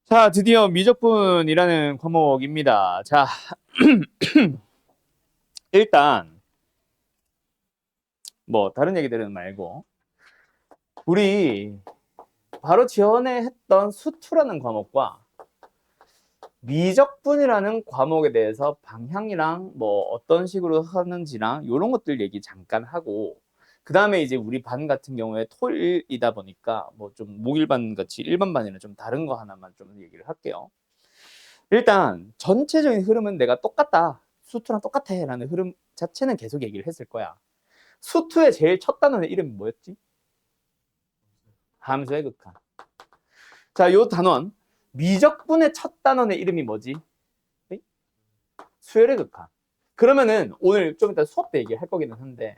자, 드디어 미적분이라는 과목입니다. 자, 일단 뭐 다른 얘기들은 말고 우리 바로 전에 했던 수투라는 과목과 미적분이라는 과목에 대해서 방향이랑 뭐 어떤 식으로 하는지랑 이런 것들 얘기 잠깐 하고 그 다음에 이제 우리 반 같은 경우에 토일이다 보니까 뭐 좀 목일반 같이 일반 반이랑 좀 다른 거 하나만 좀 얘기를 할게요. 일단 전체적인 흐름은 내가 똑같다. 수투랑 똑같아 라는 흐름 자체는 계속 얘기를 했을 거야. 수투의 제일 첫 단어의 이름이 뭐였지? 함수의 극한. 자, 요 단원 미적분의 첫 단원의 이름이 뭐지? 수열의 극한. 그러면은 오늘 좀 이따 수업 때 얘기할 거기는 한데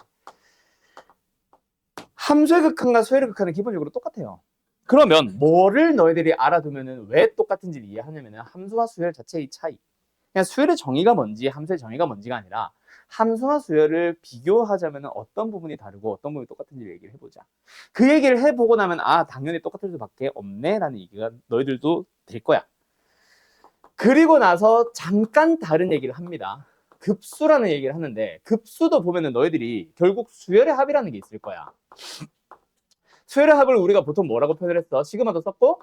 함수의 극한과 수열의 극한은 기본적으로 똑같아요. 그러면 뭐를 너희들이 알아두면은 왜 똑같은지를 이해하냐면은 함수와 수열 자체의 차이. 그냥 수열의 정의가 뭔지 함수의 정의가 뭔지가 아니라 함수와 수열을 비교하자면 어떤 부분이 다르고 어떤 부분이 똑같은지를 얘기를 해보자. 그 얘기를 해보고 나면 아 당연히 똑같을 수밖에 없네 라는 얘기가 너희들도 될 거야. 그리고 나서 잠깐 다른 얘기를 합니다. 급수라는 얘기를 하는데 급수도 보면은 너희들이 결국 수열의 합이라는 게 있을 거야. 수열의 합을 우리가 보통 뭐라고 표현을 했어? 시그마도 썼고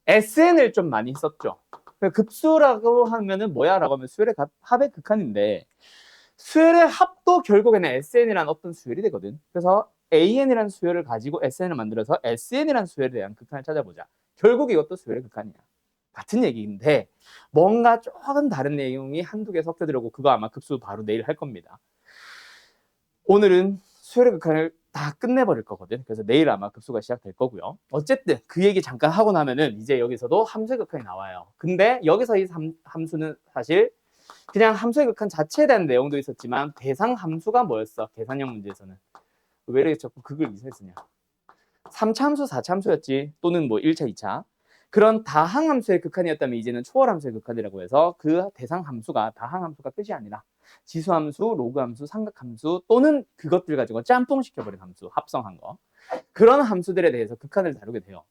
SN을 좀 많이 썼죠. 급수라고 하면은 뭐야? 라고 하면 수열의 합의 극한인데 수열의 합도 결국에는 SN이라는 어떤 수열이 되거든. 그래서 AN이라는 수열을 가지고 SN을 만들어서 SN이라는 수열에 대한 극한을 찾아보자. 결국 이것도 수열의 극한이야. 같은 얘기인데 뭔가 조금 다른 내용이 한두 개 섞여 들어오고 그거 아마 급수 바로 내일 할 겁니다. 오늘은 수열의 극한을 다 끝내버릴 거거든. 그래서 내일 아마 급수가 시작될 거고요. 어쨌든 그 얘기 잠깐 하고 나면은 이제 여기서도 함수의 극한이 나와요. 근데 여기서 이 함수는 사실 그냥 함수의 극한 자체에 대한 내용도 있었지만 대상 함수가 뭐였어? 계산형 문제에서는. 왜 이렇게 자꾸 그걸 이상하게 쓰냐. 3차 함수, 4차 함수였지. 또는 뭐 1차, 2차. 그런 다항 함수의 극한이었다면 이제는 초월 함수의 극한이라고 해서 그 대상 함수가 다항 함수가 끝이 아니라 지수 함수, 로그 함수, 삼각 함수 또는 그것들 가지고 짬뽕 시켜버린 함수, 합성한 거. 그런 함수들에 대해서 극한을 다루게 돼요.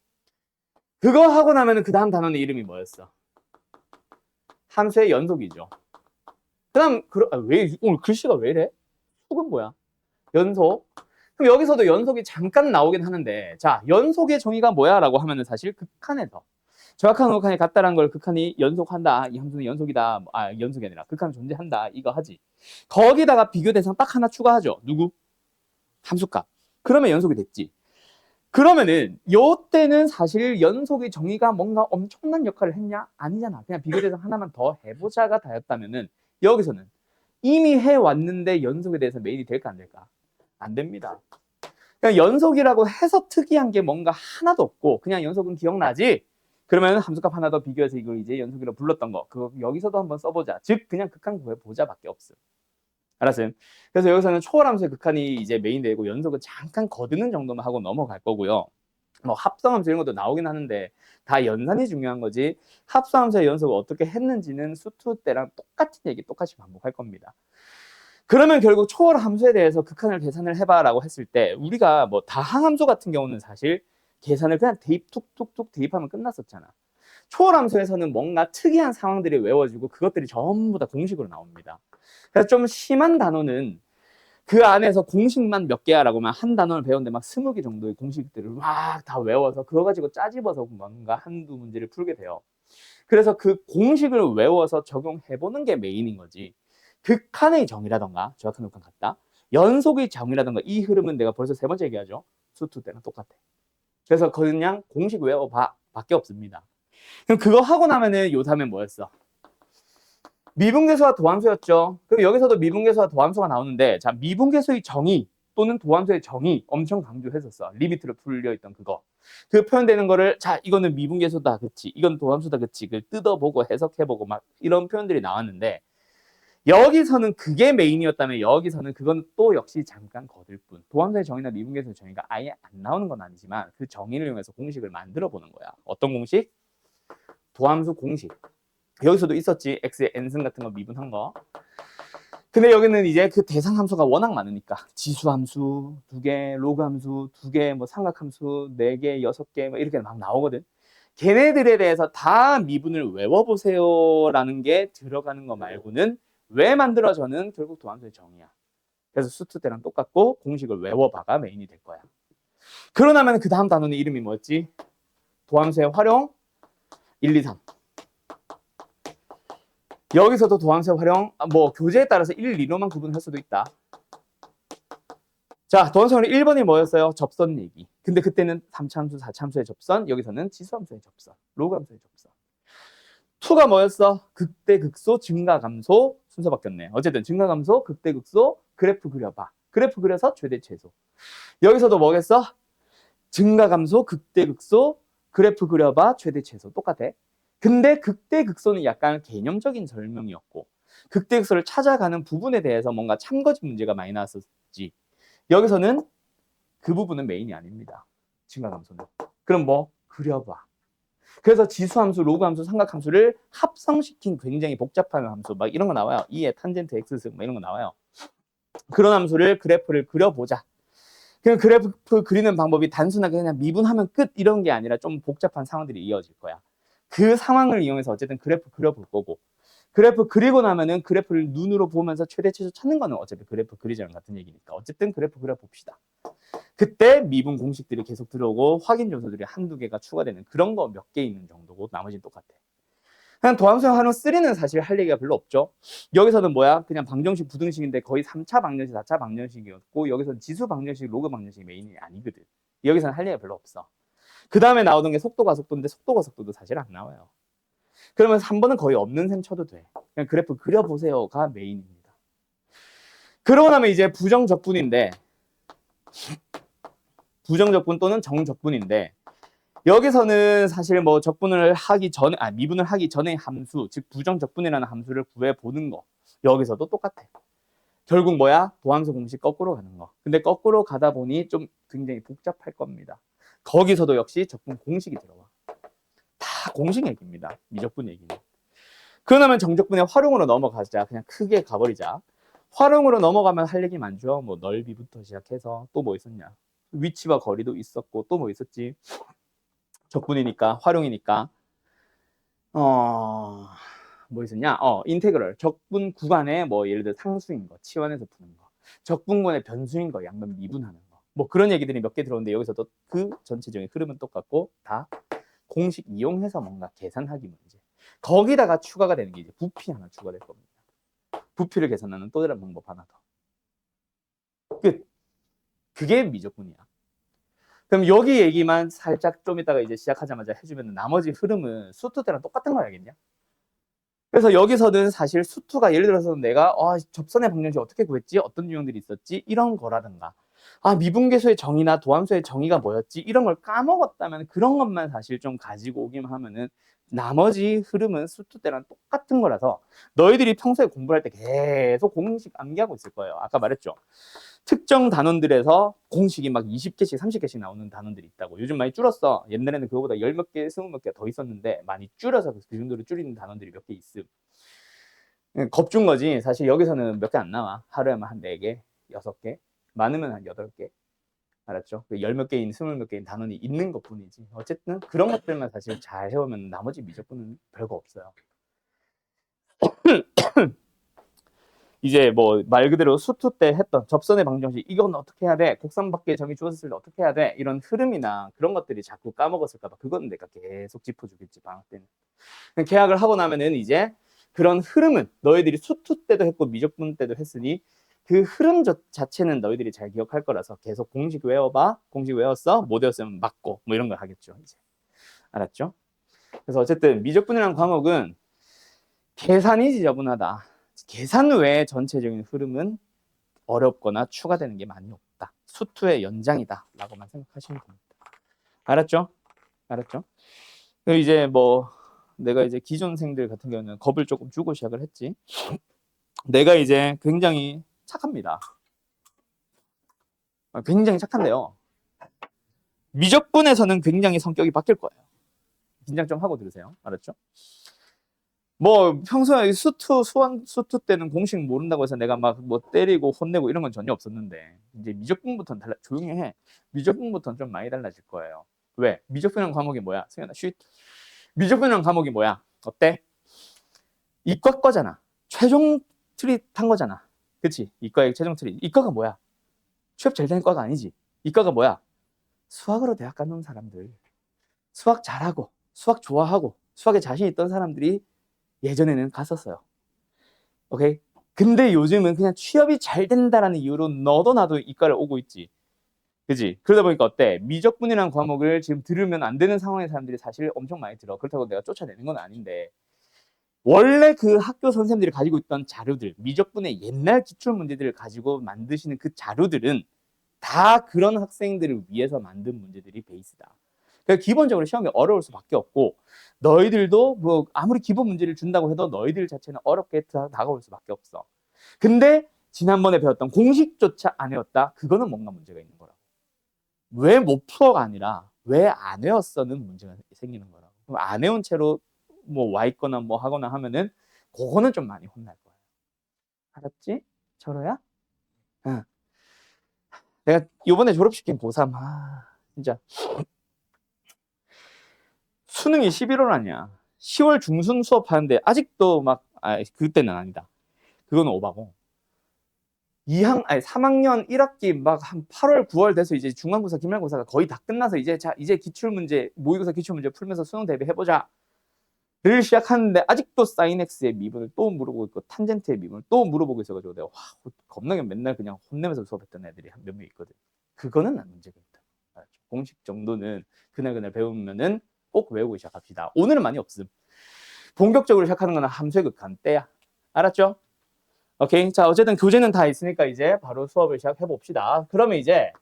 그거 하고 나면 그 다음 단원의 이름이 뭐였어? 함수의 연속이죠. 그 다음, 왜, 오늘 글씨가 왜 이래? 속은 뭐야? 연속. 그럼 여기서도 연속이 잠깐 나오긴 하는데, 자, 연속의 정의가 뭐야? 라고 하면은 사실 극한에서. 정확한 극한이 같다라는 걸 극한이 연속한다. 이 함수는 연속이다. 아, 연속이 아니라 극한 존재한다. 이거 하지. 거기다가 비교 대상 딱 하나 추가하죠. 누구? 함수값. 그러면 연속이 됐지. 그러면은 요때는 사실 연속의 정의가 뭔가 엄청난 역할을 했냐? 아니잖아. 그냥 비교 대상 하나만 더 해보자가 다였다면은 여기서는 이미 해왔는데 연속에 대해서 메인이 될까 안 될까? 안 됩니다. 그냥 연속이라고 해서 특이한 게 뭔가 하나도 없고 그냥 연속은 기억나지? 그러면 함수값 하나 더 비교해서 이걸 이제 연속이라고 불렀던 거 그거 여기서도 한번 써보자. 즉 그냥 극한 구해보자밖에 없음. 알았어요? 그래서 여기서는 초월함수의 극한이 이제 메인 되고 연속은 잠깐 거드는 정도만 하고 넘어갈 거고요. 뭐 합성함수 이런 것도 나오긴 하는데 다 연산이 중요한 거지 합성함수의 연속을 어떻게 했는지는 수투 때랑 똑같은 얘기 똑같이 반복할 겁니다. 그러면 결국 초월 함수에 대해서 극한을 계산을 해봐라고 했을 때 우리가 뭐 다항함수 같은 경우는 사실 계산을 그냥 대입 툭툭툭 대입하면 끝났었잖아. 초월 함수에서는 뭔가 특이한 상황들이 외워지고 그것들이 전부 다 공식으로 나옵니다. 그래서 좀 심한 단어는 그 안에서 공식만 몇 개야라고 하면 한 단어를 배우는데 막 20개 정도의 공식들을 막 다 외워서 그거 가지고 짜집어서 뭔가 한두 문제를 풀게 돼요. 그래서 그 공식을 외워서 적용해보는 게 메인인 거지. 극한의 정의라던가 정확한 극한 같다. 연속의 정의라던가 이 흐름은 내가 벌써 세 번째 얘기하죠. 수투 때랑 똑같아. 그래서 그냥 공식 외워봐 밖에 없습니다. 그럼 그거 하고 나면은 요 다음에 뭐였어? 미분계수와 도함수였죠. 그럼 여기서도 미분계수와 도함수가 나오는데 자 미분계수의 정의 또는 도함수의 정의 엄청 강조했었어. 리미트로 풀려있던 그거. 그 표현되는 거를 자 이거는 미분계수다 그치 이건 도함수다 그치 그 뜯어보고 해석해보고 막 이런 표현들이 나왔는데 여기서는 그게 메인이었다면 여기서는 그건 또 역시 잠깐 거들 뿐. 도함수의 정의나 미분계수의 정의가 아예 안 나오는 건 아니지만 그 정의를 이용해서 공식을 만들어 보는 거야. 어떤 공식? 도함수 공식. 여기서도 있었지. x의 n승 같은 거 미분한 거. 근데 여기는 이제 그 대상 함수가 워낙 많으니까 지수 함수 2개, 로그 함수 2개, 뭐 삼각 함수 4개, 6개 뭐 이렇게 막 나오거든. 걔네들에 대해서 다 미분을 외워보세요라는 게 들어가는 거 말고는 왜 만들어져는 결국 도함수의 정의야. 그래서 수투 때랑 똑같고 공식을 외워봐가 메인이 될 거야. 그러나면 그 다음 단원의 이름이 뭐였지? 도함수의 활용 1, 2, 3. 여기서도 도함수의 활용 뭐 교재에 따라서 1, 2로만 구분할 수도 있다. 자, 도함수의 활용 1번이 뭐였어요? 접선 얘기. 근데 그때는 3차 함수, 4차 함수의 접선, 여기서는 지수함수의 접선, 로그 함수의 접선. 2가 뭐였어? 극대, 극소, 증가, 감소 순서 바뀌었네. 어쨌든 증가, 감소, 극대, 극소, 그래프 그려봐. 그래프 그려서 최대, 최소. 여기서도 뭐겠어? 증가, 감소, 극대, 극소, 그래프 그려봐, 최대, 최소. 똑같아. 근데 극대, 극소는 약간 개념적인 설명이었고 극대, 극소를 찾아가는 부분에 대해서 뭔가 참거짓 문제가 많이 나왔었지. 여기서는 그 부분은 메인이 아닙니다. 증가, 감소는. 그럼 뭐? 그려봐. 그래서 지수함수, 로그함수, 삼각함수를 합성시킨 굉장히 복잡한 함수 막 이런 거 나와요. 2의 탄젠트 x승 막 이런 거 나와요. 그런 함수를 그래프를 그려보자. 그럼 그래프 그리는 방법이 단순하게 그냥 미분하면 끝 이런 게 아니라 좀 복잡한 상황들이 이어질 거야. 그 상황을 이용해서 어쨌든 그래프 그려볼 거고 그래프 그리고 나면은 그래프를 눈으로 보면서 최대 최소 찾는 거는 어차피 그래프 그리자랑 같은 얘기니까 어쨌든 그래프 그려봅시다. 그때 미분 공식들이 계속 들어오고 확인 요소들이 한두 개가 추가되는 그런 거 몇 개 있는 정도고 나머지는 똑같아. 그냥 도함수의 활용 3는 사실 할 얘기가 별로 없죠. 여기서는 뭐야? 그냥 방정식, 부등식인데 거의 3차 방정식, 4차 방정식이었고 여기서는 지수 방정식, 로그 방정식이 메인이 아니거든. 여기서는 할 얘기가 별로 없어. 그 다음에 나오던 게 속도 가속도인데 속도 가속도도 사실 안 나와요. 그러면 3번은 거의 없는 셈 쳐도 돼. 그냥 그래프 그려보세요가 메인입니다. 그러고 나면 이제 부정적분인데 부정적분 또는 정적분인데 여기서는 사실 뭐 적분을 하기 전에 미분을 하기 전에 함수 즉 부정적분이라는 함수를 구해보는 거 여기서도 똑같아. 결국 뭐야? 도함수 공식 거꾸로 가는 거. 근데 거꾸로 가다 보니 좀 굉장히 복잡할 겁니다. 거기서도 역시 적분 공식이 들어와. 다 공식 얘기입니다. 미적분 얘기는. 그러면 정적분의 활용으로 넘어가자. 그냥 크게 가버리자. 활용으로 넘어가면 할 얘기 많죠. 뭐 넓이부터 시작해서 또 뭐 있었냐. 위치와 거리도 있었고 또 뭐 있었지. 적분이니까 활용이니까 뭐 있었냐? 인테그럴 적분 구간에 뭐 예를 들어 상수인 거 치환해서 푸는 거 적분군의 변수인 거 양변 미분하는 거 뭐 그런 얘기들이 몇 개 들어오는데 여기서도 그 전체적인 흐름은 똑같고 다 공식 이용해서 뭔가 계산하기 문제 거기다가 추가가 되는 게 이제 부피 하나 추가될 겁니다. 부피를 계산하는 또 다른 방법 하나 더 끝. 그게 미적분이야. 그럼 여기 얘기만 살짝 좀 이따가 이제 시작하자마자 해주면 나머지 흐름은 수투 때랑 똑같은 거 알겠냐? 그래서 여기서는 사실 수투가 예를 들어서 내가 접선의 방정식 어떻게 구했지? 어떤 유형들이 있었지? 이런 거라든가 미분계수의 정의나 도함수의 정의가 뭐였지? 이런 걸 까먹었다면 그런 것만 사실 좀 가지고 오기만 하면은 나머지 흐름은 수투 때랑 똑같은 거라서 너희들이 평소에 공부할 때 계속 공식 암기하고 있을 거예요. 아까 말했죠. 특정 단원들에서 공식이 막 20개씩 30개씩 나오는 단원들이 있다고. 요즘 많이 줄었어. 옛날에는 그거보다 10몇 개, 20몇 개 더 있었는데 많이 줄여서 그 정도로 줄이는 단원들이 몇 개 있음. 겁준 거지. 사실 여기서는 몇 개 안 나와. 하루에만 한 4개, 6개. 많으면 한 8개. 알았죠? 10몇 개인, 20몇 개인 단원이 있는 것 뿐이지. 어쨌든 그런 것들만 사실 잘 해오면 나머지 미적분은 별거 없어요. 이제 뭐 말 그대로 수투 때 했던 접선의 방정식 이건 어떻게 해야 돼? 곡선 밖에 점이 주어졌을 때 어떻게 해야 돼? 이런 흐름이나 그런 것들이 자꾸 까먹었을까 봐 그건 내가 계속 짚어주겠지 방학 때는. 계약을 하고 나면은 이제 그런 흐름은 너희들이 수투 때도 했고 미적분 때도 했으니 그 흐름 자체는 너희들이 잘 기억할 거라서 계속 공식 외워봐. 공식 외웠어? 못 외웠으면 맞고 뭐 이런 걸 하겠죠 이제. 알았죠? 그래서 어쨌든 미적분이라는 과목은 계산이 지저분하다. 계산 외에 전체적인 흐름은 어렵거나 추가되는 게 많이 없다. 수투의 연장이다 라고만 생각하시면 됩니다. 알았죠? 알았죠? 그리고 이제 뭐 내가 이제 기존생들 같은 경우는 겁을 조금 주고 시작을 했지. 내가 이제 굉장히 착합니다. 굉장히 착한데요. 미적분에서는 굉장히 성격이 바뀔 거예요. 긴장 좀 하고 들으세요. 알았죠? 뭐 평소에 수투 때는 공식 모른다고 해서 내가 막 뭐 때리고 혼내고 이런 건 전혀 없었는데 이제 미적분부터는 조용히 해. 미적분부터는 좀 많이 달라질 거예요. 왜? 미적분이라는 과목이 뭐야? 승현아, 쉿. 미적분이라는 과목이 뭐야? 어때? 이과 거잖아. 최종 트릿 한 거잖아. 그치? 이과의 최종 트릿. 이과가 뭐야? 취업 잘 되는 과가 아니지. 이과가 뭐야? 수학으로 대학 가는 사람들. 수학 잘하고, 수학 좋아하고, 수학에 자신 있던 사람들이 예전에는 갔었어요. 오케이? 근데 요즘은 그냥 취업이 잘 된다라는 이유로 너도 나도 이과를 오고 있지. 그지? 그러다 보니까 어때? 미적분이라는 과목을 지금 들으면 안 되는 상황의 사람들이 사실 엄청 많이 들어. 그렇다고 내가 쫓아내는 건 아닌데. 원래 그 학교 선생님들이 가지고 있던 자료들, 미적분의 옛날 기출 문제들을 가지고 만드시는 그 자료들은 다 그런 학생들을 위해서 만든 문제들이 베이스다. 그러니까 기본적으로 시험이 어려울 수밖에 없고 너희들도 뭐 아무리 기본 문제를 준다고 해도 너희들 자체는 어렵게 다가올 수밖에 없어. 근데 지난번에 배웠던 공식조차 안 외웠다? 그거는 뭔가 문제가 있는 거라고. 왜 못 풀어가 아니라 왜 안 외웠어는 문제가 생기는 거라고. 그럼 안 외운 채로 뭐 와 있거나 뭐 하거나 하면은 그거는 좀 많이 혼날 거야. 알았지? 철호야? 응. 내가 이번에 졸업시킨 고3 진짜 수능이 11월 아니야. 10월 중순 수업하는데 아직도 막 그때는 아니다. 그거는 오바고. 3학년 1학기 막 한 8월, 9월 돼서 이제 중간고사, 기말고사가 거의 다 끝나서 이제 기출문제, 모의고사 기출문제 풀면서 수능 대비해보자. 를 시작하는데 아직도 사인X의 미분을 또 물어보고 있고 탄젠트의 미분을 또 물어보고 있어가지고 내가 겁나게 맨날 그냥 혼내면서 수업했던 애들이 몇 명 있거든. 그거는 난 문제가 있다. 알았죠? 공식 정도는 그날 배우면은 꼭 외우고 시작합시다. 오늘은 많이 없음. 본격적으로 시작하는 거는 함수의 극한 때야. 알았죠? 오케이. 자, 어쨌든 교재는 다 있으니까 이제 바로 수업을 시작해 봅시다. 그러면 이제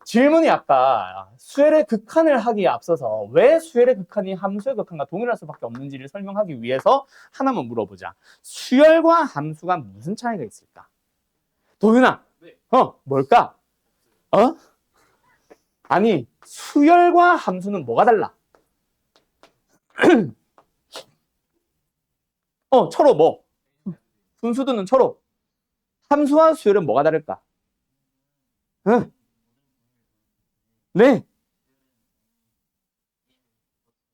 질문이 아까 수열의 극한을 하기에 앞서서 왜 수열의 극한이 함수의 극한과 동일할 수밖에 없는지를 설명하기 위해서 하나만 물어보자. 수열과 함수가 무슨 차이가 있을까? 도윤아, 네. 뭘까? 아니, 수열과 함수는 뭐가 달라? 철호 뭐? 분수도는 철호. 함수와 수열은 뭐가 다를까? 응. 네.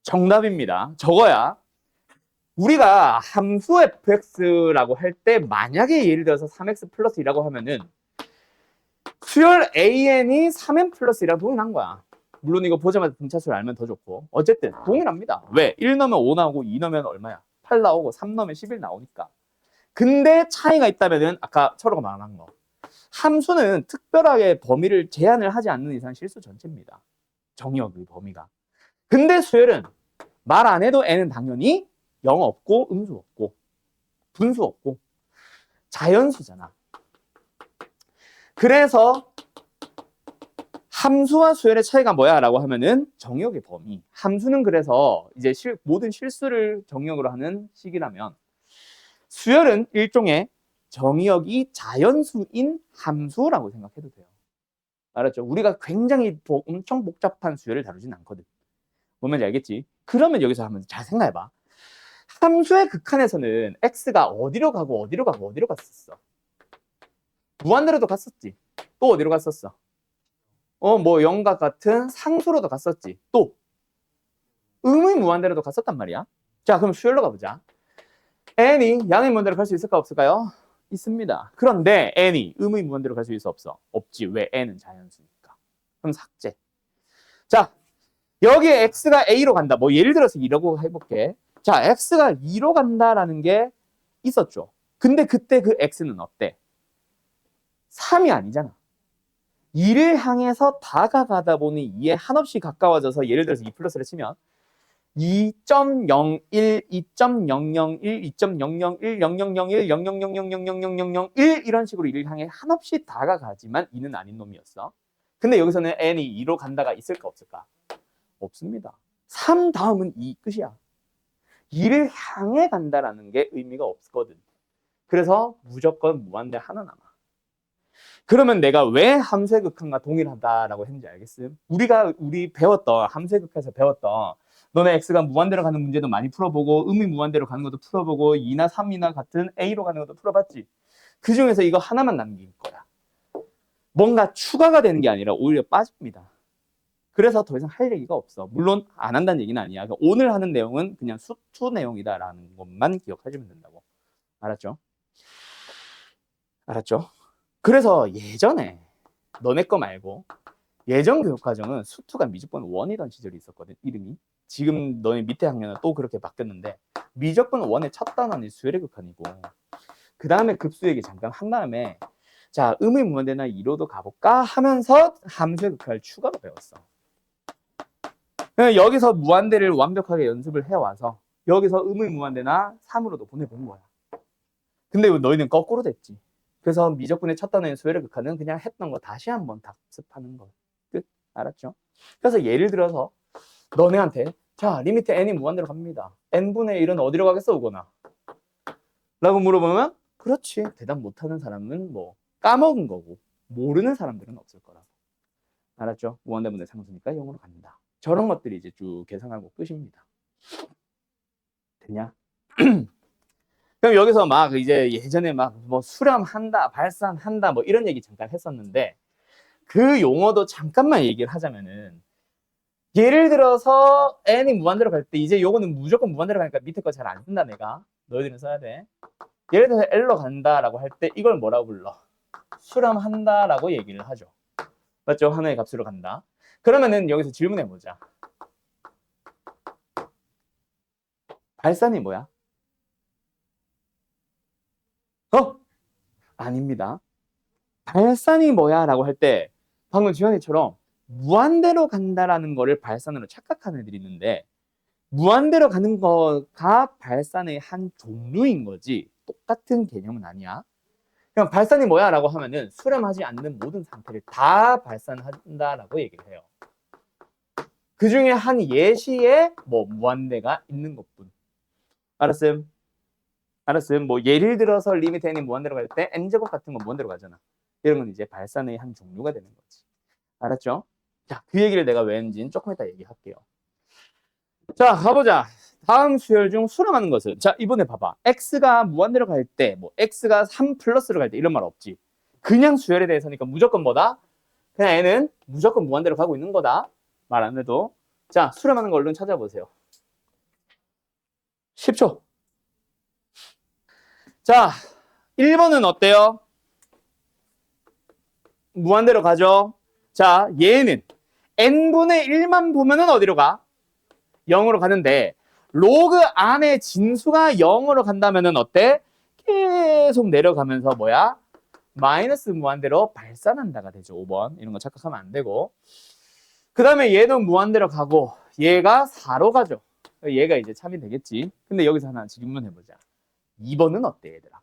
정답입니다. 저거야. 우리가 함수 fx라고 할 때 만약에 예를 들어서 3x 플러스 2라고 하면은 수열 an이 3n 플러스 1이랑 동일한 거야. 물론 이거 보자마자 등차수를 알면 더 좋고 어쨌든 동일합니다. 왜? 1 넣으면 5 나오고 2 넣으면 얼마야? 8 나오고 3 넣으면 11 나오니까. 근데 차이가 있다면은 아까 철호가 말한 거 함수는 특별하게 범위를 제한을 하지 않는 이상 실수 전체입니다. 정의역의 범위가. 근데 수열은 말 안 해도 n은 당연히 0 없고 음수 없고 분수 없고 자연수잖아. 그래서 함수와 수열의 차이가 뭐야? 라고 하면은 정의역의 범위. 함수는 그래서 이제 모든 실수를 정의역으로 하는 식이라면 수열은 일종의 정의역이 자연수인 함수라고 생각해도 돼요. 알았죠? 우리가 굉장히 엄청 복잡한 수열을 다루진 않거든. 뭔 말인지 알겠지? 그러면 여기서 한번 잘 생각해봐. 함수의 극한에서는 x가 어디로 가고 어디로 가고 어디로 갔었어? 무한대로도 갔었지. 또 어디로 갔었어? 뭐 0과 같은 상수로도 갔었지. 또 음의 무한대로도 갔었단 말이야. 자, 그럼 수열로 가보자. n이 양의 무한대로 갈 수 있을까 없을까요? 있습니다. 그런데 n이 음의 무한대로 갈 수 있어 없어? 없지. 왜? n은 자연수니까. 그럼 삭제. 자, 여기에 x가 a로 간다. 뭐 예를 들어서 이라고 해볼게. 자, x가 2로 간다라는 게 있었죠. 근데 그때 그 x는 어때? 3이 아니잖아. 2를 향해서 다가가다 보니 2에 한없이 가까워져서 예를 들어서 2 플러스를 치면 2.01, 2.001, 2.001, 0001, 0000000001 이런 식으로 2를 향해 한없이 다가가지만 2는 아닌 놈이었어. 근데 여기서는 n이 2로 간다가 있을까 없을까? 없습니다. 3 다음은 2 끝이야. 2를 향해 간다라는 게 의미가 없거든. 그래서 무조건 무한대 하나 남아. 그러면 내가 왜 함수의 극한과 동일하다라고 했는지 알겠음? 우리 배웠던 함수의 극한에서 배웠던 너네 x가 무한대로 가는 문제도 많이 풀어보고 음이 무한대로 가는 것도 풀어보고 2나 3이나 같은 a로 가는 것도 풀어봤지. 그 중에서 이거 하나만 남길 거야. 뭔가 추가가 되는 게 아니라 오히려 빠집니다. 그래서 더 이상 할 얘기가 없어. 물론 안 한다는 얘기는 아니야. 그러니까 오늘 하는 내용은 그냥 수투 내용이다라는 것만 기억하시면 된다고. 알았죠? 알았죠? 그래서 예전에 너네 거 말고 예전 교육과정은 수투가 미적분 1이던 시절이 있었거든. 이름이. 지금 너네 밑에 학년은 또 그렇게 바뀌었는데 미적분 1의 첫 단원이 수열의 극한이고 그 다음에 급수 얘기 잠깐 한 다음에 자 음의 무한대나 이로도 가볼까 하면서 함수의 극한을 추가로 배웠어. 여기서 무한대를 완벽하게 연습을 해와서 여기서 음의 무한대나 3으로도 보내본 거야. 근데 너희는 거꾸로 됐지. 그래서 미적분의 첫 단어인 수열의 극한은 그냥 했던 거 다시 한번 답습하는 거. 끝. 알았죠? 그래서 예를 들어서 너네한테 자 리미트 n이 무한대로 갑니다. n분의 1은 어디로 가겠어 오거나 라고 물어보면 그렇지. 대답 못하는 사람은 뭐 까먹은 거고 모르는 사람들은 없을 거라고. 알았죠? 무한대분의 상수니까 0으로 간다. 저런 것들이 이제 쭉 계산하고 끝입니다. 됐냐? 그럼 여기서 막 이제 예전에 막 뭐 수렴한다, 발산한다 뭐 이런 얘기 잠깐 했었는데 그 용어도 잠깐만 얘기를 하자면은 예를 들어서 n이 무한대로 갈 때 이제 요거는 무조건 무한대로 가니까 밑에 거 잘 안 쓴다 내가. 너희들은 써야 돼. 예를 들어서 L로 간다라고 할 때 이걸 뭐라고 불러? 수렴한다라고 얘기를 하죠. 맞죠? 하나의 값으로 간다. 그러면은 여기서 질문해 보자. 발산이 뭐야? 아닙니다. 발산이 뭐야? 라고 할 때 방금 지현이처럼 무한대로 간다라는 거를 발산으로 착각하는 애들이 있는데 무한대로 가는 거가 발산의 한 종류인 거지 똑같은 개념은 아니야. 그냥 발산이 뭐야? 라고 하면은 수렴하지 않는 모든 상태를 다 발산한다라고 얘기를 해요. 그 중에 한 예시에 뭐 무한대가 있는 것뿐. 알았음? 알았음? 뭐 예를 들어서 리미트 n이 무한대로 갈 때 n제곱 같은 건 무한대로 가잖아. 이런 건 이제 발산의 한 종류가 되는 거지. 알았죠? 자, 그 얘기를 내가 왜 했는지는 조금 이따 얘기할게요. 자, 가보자. 다음 수열 중 수렴하는 것은 자, 이번에 봐봐. x가 무한대로 갈 때, 뭐 x가 3 플러스로 갈 때 이런 말 없지. 그냥 수열에 대해서니까 무조건 뭐다? 그냥 n은 무조건 무한대로 가고 있는 거다. 말 안 해도. 자, 수렴하는 거 얼른 찾아보세요. 10초. 자, 1번은 어때요? 무한대로 가죠. 자, 얘는 n분의 1만 보면은 어디로 가? 0으로 가는데 로그 안에 진수가 0으로 간다면은 어때? 계속 내려가면서 뭐야? 마이너스 무한대로 발산한다가 되죠. 5번. 이런 거 착각하면 안 되고. 그 다음에 얘는 무한대로 가고 얘가 4로 가죠. 얘가 이제 참이 되겠지. 근데 여기서 하나 질문해보자. 2번은 어때 얘들아?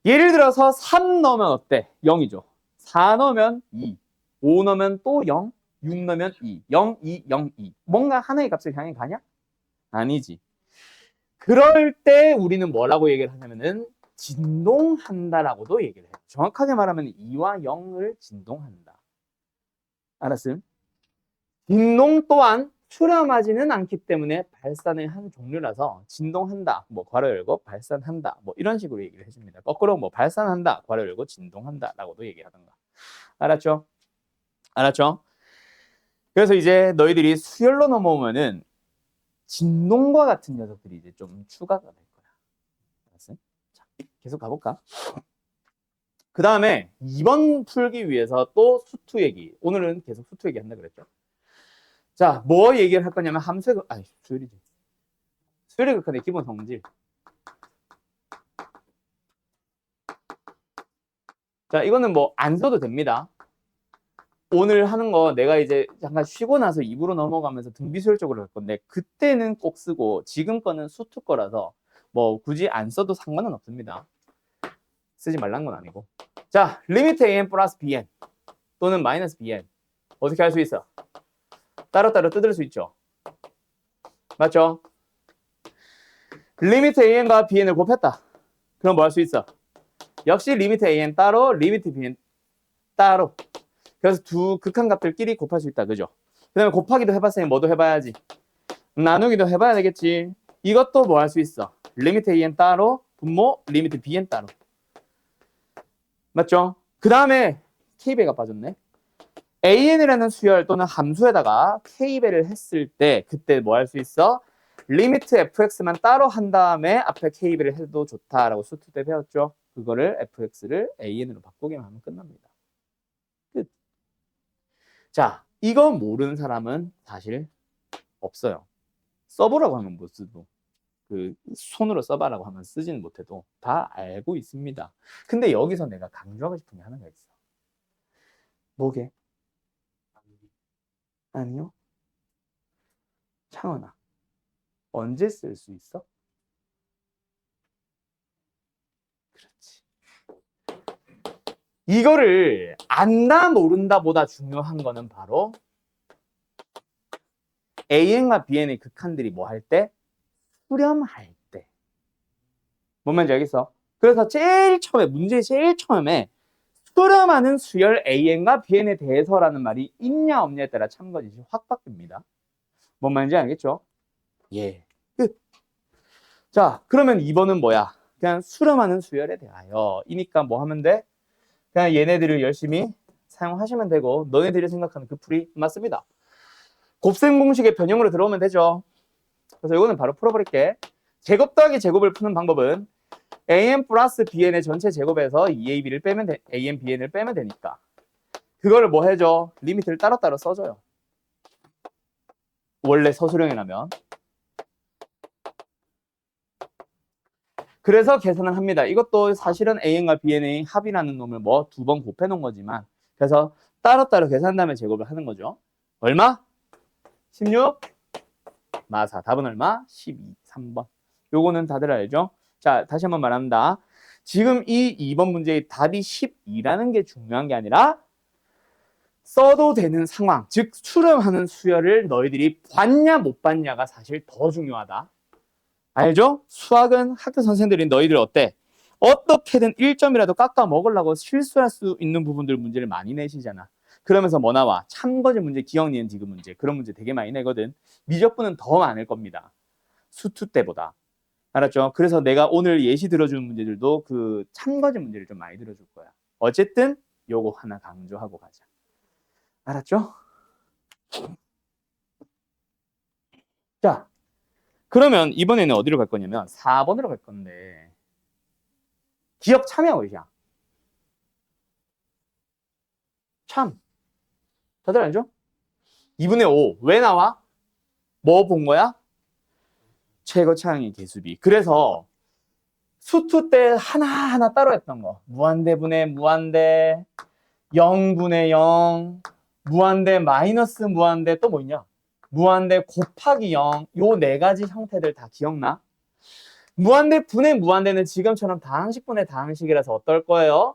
예를 들어서 3 넣으면 어때? 0이죠. 4 넣으면 2, 5 넣으면 또 0, 6 넣으면 2, 0, 2, 0, 2. 뭔가 하나의 값을 향해 가냐? 아니지. 그럴 때 우리는 뭐라고 얘기를 하냐면은 진동한다라고도 얘기를 해요. 정확하게 말하면 2와 0을 진동한다. 알았음? 진동 또한 수렴하지는 않기 때문에 발산의 한 종류라서 진동한다, 뭐 괄호 열고 발산한다, 뭐 이런 식으로 얘기를 해줍니다. 거꾸로 뭐 발산한다, 괄호 열고 진동한다라고도 얘기하던가. 알았죠? 알았죠? 그래서 이제 너희들이 수열로 넘어오면은 진동과 같은 녀석들이 이제 좀 추가가 될 거야. 알았어? 자, 계속 가볼까? 그 다음에 2번 풀기 위해서 또 수투 얘기. 오늘은 계속 수투 얘기 한다 그랬죠? 자, 뭐 얘기를 할 거냐면 함수의 수열이지. 수열의 극한의 기본 성질. 자, 이거는 뭐 안 써도 됩니다. 오늘 하는 거 내가 이제 잠깐 쉬고 나서 2부로 넘어가면서 등비수열적으로 할 건데 그때는 꼭 쓰고 지금 거는 수투 거라서 뭐 굳이 안 써도 상관은 없습니다. 쓰지 말란 건 아니고. 자, 리미트 an 플러스 bn 또는 마이너스 bn 어떻게 할 수 있어? 따로따로 뜯을 수 있죠. 맞죠? 리미트 an과 bn을 곱했다. 그럼 뭐 할 수 있어? 역시 리미트 an 따로, 리미트 bn 따로. 그래서 두 극한값들끼리 곱할 수 있다. 그죠? 그 다음에 곱하기도 해봤으니 뭐도 해봐야지. 나누기도 해봐야 되겠지. 이것도 뭐 할 수 있어? 리미트 an 따로, 분모, 리미트 bn 따로. 맞죠? 그 다음에 k배가 빠졌네. AN이라는 수열 또는 함수에다가 K배를 했을 때 그때 뭐 할 수 있어? 리미트 fx만 따로 한 다음에 앞에 K배를 해도 좋다라고 수투 때 배웠죠. 그거를 fx를 AN으로 바꾸기만 하면 끝납니다. 끝. 자, 이거 모르는 사람은 사실 없어요. 써보라고 하면 못 쓰고 그 손으로 써봐라고 하면 쓰지는 못해도 다 알고 있습니다. 근데 여기서 내가 강조하고 싶은 게 하나가 있어. 뭐게? 아니요. 창원아, 언제 쓸 수 있어? 그렇지. 이거를 안다 모른다 보다 중요한 거는 바로 AN과 BN의 극한들이 뭐 할 때? 수렴할 때. 뭔 말인지 알겠어? 그래서 제일 처음에 문제 제일 처음에 수렴하는 수열 AN과 BN에 대해서라는 말이 있냐 없냐에 따라 참고지시 확 바뀝니다. 뭔 말인지 알겠죠? 예. 끝. 자, 그러면 2번은 뭐야? 그냥 수렴하는 수열에 대하여 이니까 뭐 하면 돼? 그냥 얘네들을 열심히 사용하시면 되고 너네들이 생각하는 그 풀이 맞습니다. 곱셈 공식의 변형으로 들어오면 되죠. 그래서 이거는 바로 풀어버릴게. 제곱 더하기 제곱을 푸는 방법은 AN 플러스 BN의 전체 제곱에서 2AB를 빼면 AN, BN을 빼면 되니까 그거를 뭐 해줘? 리미트를 따로따로 써줘요. 원래 서술형이라면. 그래서 계산을 합니다. 이것도 사실은 AN과 BN의 합이라는 놈을 뭐 2번 곱해 놓은 거지만 그래서 따로따로 계산한 다음에 제곱을 하는 거죠. 얼마? 16? 마사. 답은 얼마? 12. 3번. 요거는 다들 알죠? 자, 다시 한번 말합니다. 지금 이 2번 문제의 답이 12라는 게 중요한 게 아니라 써도 되는 상황, 즉 수렴하는 수열을 너희들이 봤냐 못 봤냐가 사실 더 중요하다. 알죠? 수학은 학교 선생들이 너희들 어때? 어떻게든 1점이라도 깎아 먹으려고 실수할 수 있는 부분들 문제를 많이 내시잖아. 그러면서 뭐 나와? 참거지 문제, 기억, 니은, 디귿 문제. 그런 문제 되게 많이 내거든. 미적분은 더 많을 겁니다. 수투 때보다. 알았죠? 그래서 내가 오늘 예시 들어주는 문제들도 그 참거지 문제를 좀 많이 들어줄 거야. 어쨌든 요거 하나 강조하고 가자. 알았죠? 자, 그러면 이번에는 어디로 갈 거냐면 4번으로 갈 건데 기억 참여 의향. 참. 다들 알죠? 2분의 5. 왜 나와? 뭐 본 거야? 최고 차항의 개수비. 그래서 수투 때 하나하나 따로 했던 거. 무한대분의 무한대, 0분의 0, 무한대 마이너스 무한대 또 뭐 있냐? 무한대 곱하기 0. 요 네 가지 형태들 다 기억나? 무한대 분의 무한대는 지금처럼 다항식분의 다항식이라서 어떨 거예요?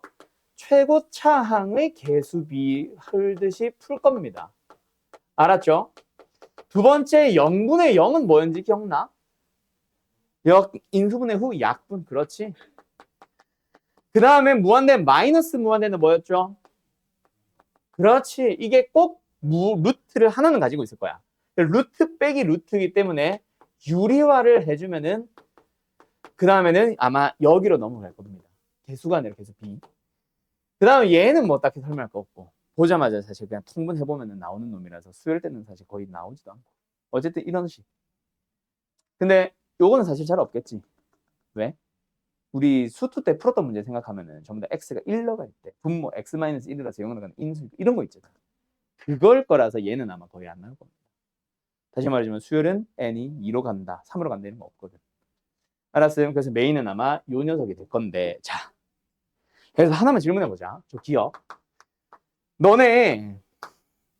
최고 차항의 개수비 흘듯이 풀 겁니다. 알았죠? 두 번째 0분의 0은 뭐였는지 기억나? 인수분해 후 약분. 그렇지. 그 다음에 무한대 마이너스 무한대는 뭐였죠? 그렇지. 이게 꼭 루트를 하나는 가지고 있을 거야. 루트 빼기 루트이기 때문에 유리화를 해주면은 그 다음에는 아마 여기로 넘어갈 겁니다. 개수가 아니라 개수 B. 그 다음에 얘는 뭐 딱히 설명할 거 없고 보자마자 사실 그냥 통분해보면 나오는 놈이라서 수열 때는 사실 거의 나오지도 않고 어쨌든 이런 식. 근데 요거는 사실 잘 없겠지. 왜? 우리 수투 때 풀었던 문제 생각하면은 전부 다 x가 1로 갈 때 분모 x-1이라서 0으로 가는 인수 이런 거 있잖아. 그걸 거라서 얘는 아마 거의 안 나올 겁니다. 다시 말하자면 수열은 n이 2로 간다, 3으로 간다 이런 거 없거든. 알았어요? 그래서 메인은 아마 요 녀석이 될 건데 자, 그래서 하나만 질문해보자. 저 기억. 너네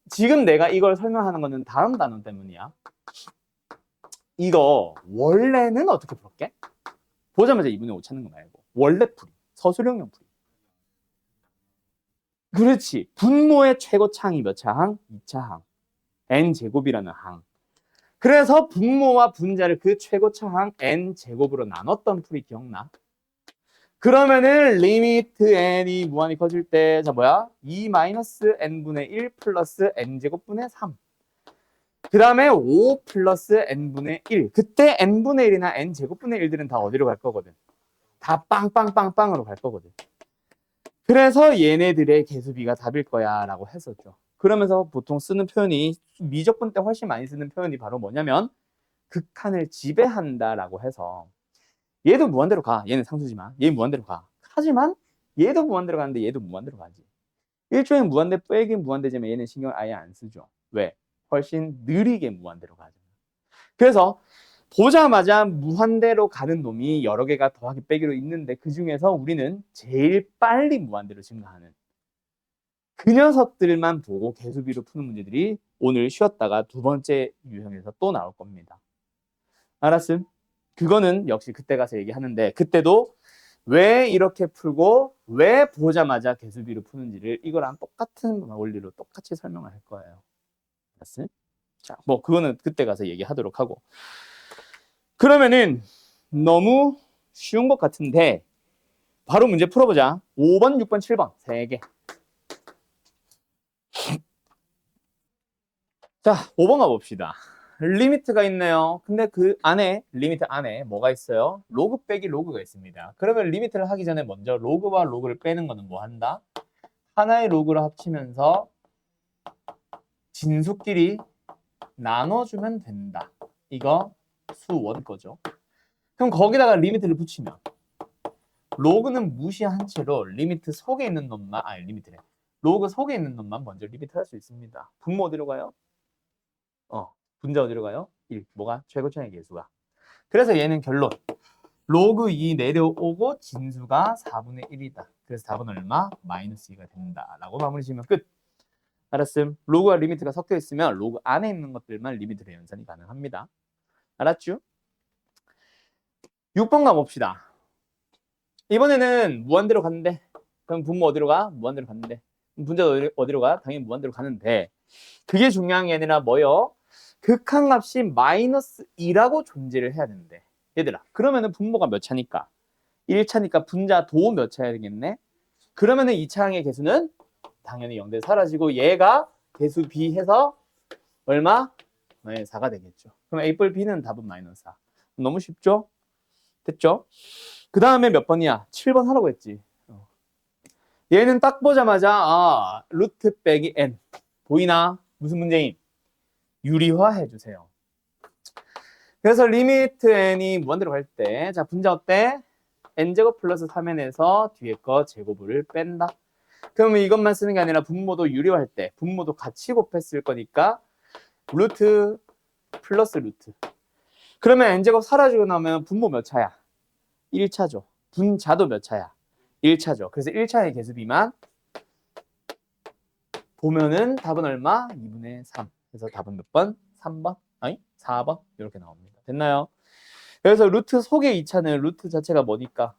지금 내가 이걸 설명하는 거는 다음 단원 때문이야. 이거 원래는 어떻게 풀었게? 보자마자 2분의 5 찾는 거 말고 원래 풀이, 서술형형 풀이. 그렇지. 분모의 최고 차항이 몇 차항? 2차항. n제곱이라는 항. 그래서 분모와 분자를 그 최고 차항 n제곱으로 나눴던 풀이 기억나? 그러면은 리미트 n이 무한히 커질 때 자 뭐야? 2-n분의 1 플러스 n제곱분의 3. 그 다음에 5 플러스 n분의 1. 그때 n분의 1이나 n제곱분의 1들은 다 어디로 갈 거거든? 다 빵빵빵빵으로 갈 거거든. 그래서 얘네들의 개수비가 답일 거야 라고 했었죠. 그러면서 보통 쓰는 표현이 미적분 때 훨씬 많이 쓰는 표현이 바로 뭐냐면 극한을 지배한다라고 해서 얘도 무한대로 가. 얘는 상수지만 얘 무한대로 가. 하지만 얘도 무한대로 가는데 얘도 무한대로 가지. 일종의 무한대 빼기 무한대지만 얘는 신경을 아예 안 쓰죠. 왜? 훨씬 느리게 무한대로 가죠. 그래서 보자마자 무한대로 가는 놈이 여러 개가 더하기 빼기로 있는데 그 중에서 우리는 제일 빨리 무한대로 증가하는 그 녀석들만 보고 개수비로 푸는 문제들이 오늘 쉬었다가 두 번째 유형에서 또 나올 겁니다. 알았음? 그거는 역시 그때 가서 얘기하는데 그때도 왜 이렇게 풀고 왜 보자마자 개수비로 푸는지를 이거랑 똑같은 원리로 똑같이 설명을 할 거예요. 알았음? 자, 뭐 그거는 그때 가서 얘기하도록 하고 그러면은 너무 쉬운 것 같은데 바로 문제 풀어보자. 5번, 6번, 7번 3개. 자, 5번 가봅시다. 리미트가 있네요. 근데 그 안에 리미트 안에 뭐가 있어요? 로그 빼기 로그가 있습니다. 그러면 리미트를 하기 전에 먼저 로그와 로그를 빼는 거는 뭐 한다? 하나의 로그를 합치면서 진수끼리 나눠주면 된다. 이거 수원 거죠. 그럼 거기다가 리미트를 붙이면 로그는 무시한 채로 리미트 속에 있는 놈만 리미트래. 로그 속에 있는 놈만 먼저 리미트 할 수 있습니다. 분모 어디로 가요? 분자 어디로 가요? 1. 뭐가? 최고차의 개수가. 그래서 얘는 결론. 로그 2 내려오고 진수가 4분의 1이다. 그래서 답은 얼마? 마이너스 2가 된다. 라고 마무리 지으면 끝. 알았음? 로그와 리미트가 섞여 있으면 로그 안에 있는 것들만 리미트로 연산이 가능합니다. 알았죠? 6번 가봅시다. 이번에는 무한대로 갔는데 그럼 분모 어디로 가? 무한대로 갔는데 분자 어디로 가? 당연히 무한대로 가는데 그게 중요한 게 아니라 뭐요? 극한값이 마이너스 2라고 존재를 해야 되는데 얘들아 그러면은 분모가 몇 차니까? 1차니까 분자도 몇 차야 되겠네? 그러면은 2차항의 개수는 당연히 0대 사라지고 얘가 개수 B 해서 얼마? 네, 4가 되겠죠. 그럼 A 뿔 B는 답은 마이너스 4. 너무 쉽죠? 됐죠? 그 다음에 몇 번이야? 7번 하라고 했지. 얘는 딱 보자마자 루트 빼기 n 보이나? 무슨 문제임? 유리화 해주세요. 그래서 리미트 n이 무한대로 갈 때 자 분자 어때? n제곱 플러스 3n에서 뒤에 거 제곱을 뺀다. 그러면 이것만 쓰는 게 아니라 분모도 유리화할 때 분모도 같이 곱했을 거니까 루트 플러스 루트. 그러면 n제곱 사라지고 나면 분모 몇 차야? 1차죠. 분자도 몇 차야? 1차죠. 그래서 1차의 개수비만 보면은 답은 얼마? 2분의 3. 그래서 답은 몇 번? 3번? 아니 4번? 이렇게 나옵니다. 됐나요? 그래서 루트 속의 2차는 루트 자체가 뭐니까?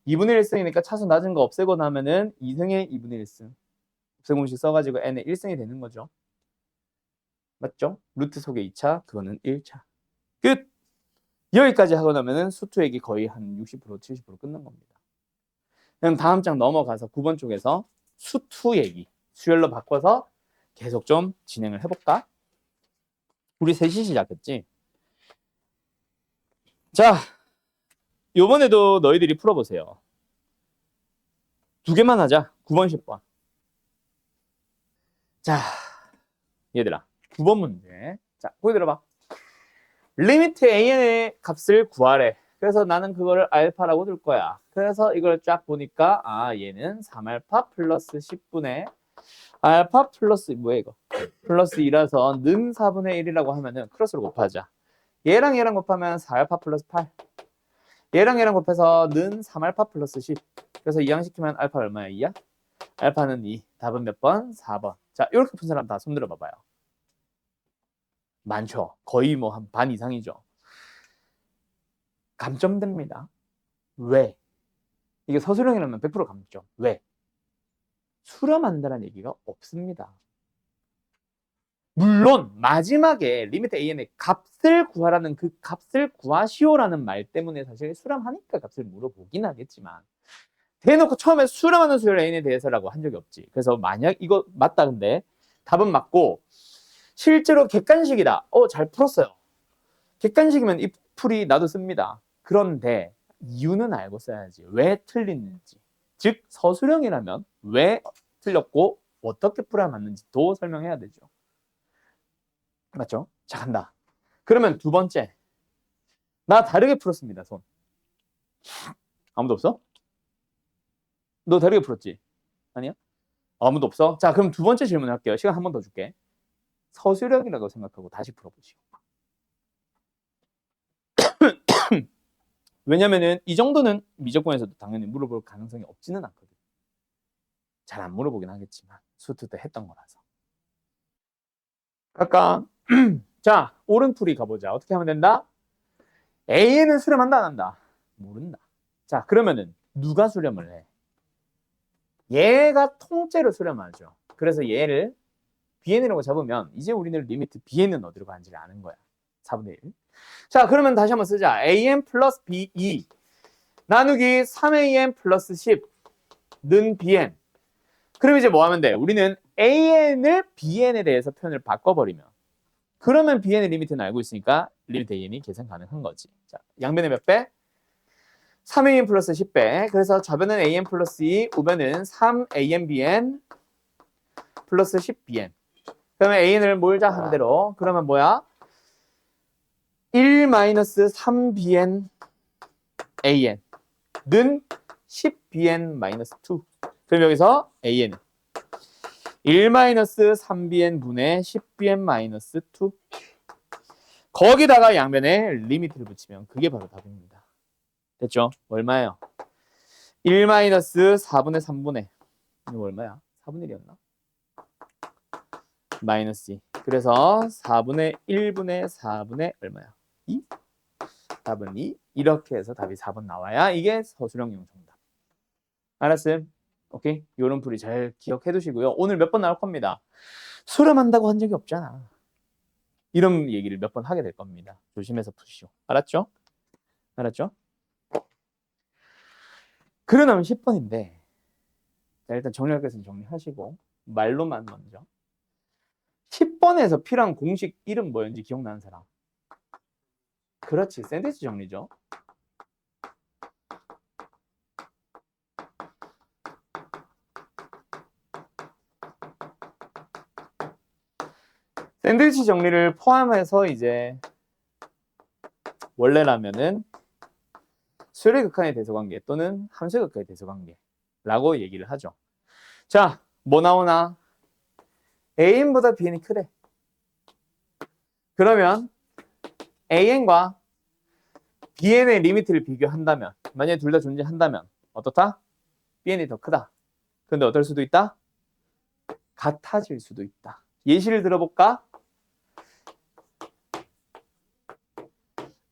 2분의 1승이니까 차수 낮은 거 없애고 나면은 2승의 2분의 1승. 곱셈 공식 써가지고 n의 1승이 되는 거죠. 맞죠? 루트 속의 2차, 그거는 1차. 끝! 여기까지 하고 나면은 수투액이 거의 한 60%, 70% 끝난 겁니다. 그럼 다음 장 넘어가서 9번 쪽에서 수투 얘기, 수열로 바꿔서 계속 좀 진행을 해볼까? 우리 셋이 시작했지? 자, 요번에도 너희들이 풀어보세요. 2개만 하자. 9번, 10번. 자, 얘들아. 9번 문제. 자, 거기 들어봐. 리미트 an의 값을 구하래. 그래서 나는 그거를 알파라고 둘 거야. 그래서 이걸 쫙 보니까 얘는 3알파 플러스 10분의 알파 플러스 뭐야 이거? 플러스 2라서 는 4분의 1이라고 하면은 크로스로 곱하자. 얘랑 얘랑 곱하면 4알파 플러스 8. 얘랑 얘랑 곱해서 는 3알파 플러스 10. 그래서 이항시키면 알파 얼마야? 2야? 알파는 2. 답은 몇 번? 4번. 자, 이렇게 푼 사람 다 손들어 봐봐요. 많죠. 거의 뭐 한 반 이상이죠. 감점됩니다. 왜? 이게 서술형이라면 100% 감점. 왜? 수렴한다는 얘기가 없습니다. 물론 마지막에 리미트 an의 값을 구하라는 그 값을 구하시오라는 말 때문에 사실 수렴하니까 값을 물어보긴 하겠지만 대놓고 처음에 수렴하는 수열 n에 대해서라고 한 적이 없지. 그래서 만약 이거 맞다 근데 답은 맞고 실제로 객관식이다. 잘 풀었어요. 객관식이면 이 풀이 나도 씁니다. 그런데 이유는 알고 써야지. 왜 틀리는지. 즉 서술형이라면 왜 틀렸고 어떻게 풀어야 맞는지도 설명해야 되죠. 맞죠? 자, 간다. 그러면 두 번째. 나 다르게 풀었습니다. 손. 아무도 없어? 너 다르게 풀었지? 아니야? 아무도 없어? 자, 그럼 두 번째 질문 할게요. 시간 한 번 더 줄게. 서술형이라고 생각하고 다시 풀어보시오. 왜냐면은 이 정도는 미적분에서도 당연히 물어볼 가능성이 없지는 않거든. 잘 안 물어보긴 하겠지만 수트 때 했던 거라서. 갈까? 자, 오른풀이 가보자. 어떻게 하면 된다? A는 수렴한다 안 한다? 모른다. 자, 그러면은 누가 수렴을 해? 얘가 통째로 수렴하죠. 그래서 얘를 BN이라고 잡으면 이제 우리는 리미트 BN은 어디로 가는지를 아는 거야. 4분의 1. 자, 그러면 다시 한번 쓰자. AN 플러스 BE 나누기 3AN 플러스 10는 BN. 그럼 이제 뭐 하면 돼? 우리는 AN을 BN에 대해서 표현을 바꿔버리면 그러면 BN의 리미트는 알고 있으니까 리미트 AN이 계산 가능한 거지. 자, 양변에 몇 배? 3AN 플러스 10배. 그래서 좌변은 AN 플러스 2, 우변은 3AN BN 플러스 10BN. 그러면 AN을 몰자 한 대로. 그러면 뭐야? 1 마이너스 3BN AN는 10BN 마이너스 2. 그럼 여기서 AN은 1 마이너스 3BN 분의 10BN 마이너스 2. 거기다가 양변에 리미트를 붙이면 그게 바로 답입니다. 됐죠? 얼마예요? 1 마이너스 4분의 3분의 이거 얼마야? 4분의 1이었나? 마이너스 2. 그래서 4분의 1분의 4분의 얼마야? 2? 답은 2. 이렇게 해서 답이 4번 나와야 이게 서술형용 정답. 알았음? 오케이? 요런 풀이 잘 기억해 두시고요. 오늘 몇 번 나올 겁니다. 수렴한다고 한 적이 없잖아. 이런 얘기를 몇 번 하게 될 겁니다. 조심해서 푸시오. 알았죠? 알았죠? 그러면 10번인데 자, 일단 정리할 것은 정리하시고 말로만 먼저 10번에서 필요한 공식 이름 뭐였는지 기억나는 사람? 그렇지, 샌드위치 정리죠. 샌드위치 정리를 포함해서 이제 원래라면은 수열의 극한의 대소관계 또는 함수의 극한의 대소관계라고 얘기를 하죠. 자, 뭐 나오나? AN보다 BN이 크대. 그러면 AN과 BN의 리미트를 비교한다면 만약에 둘 다 존재한다면 어떻다? BN이 더 크다. 근데 어떨 수도 있다? 같아질 수도 있다. 예시를 들어볼까?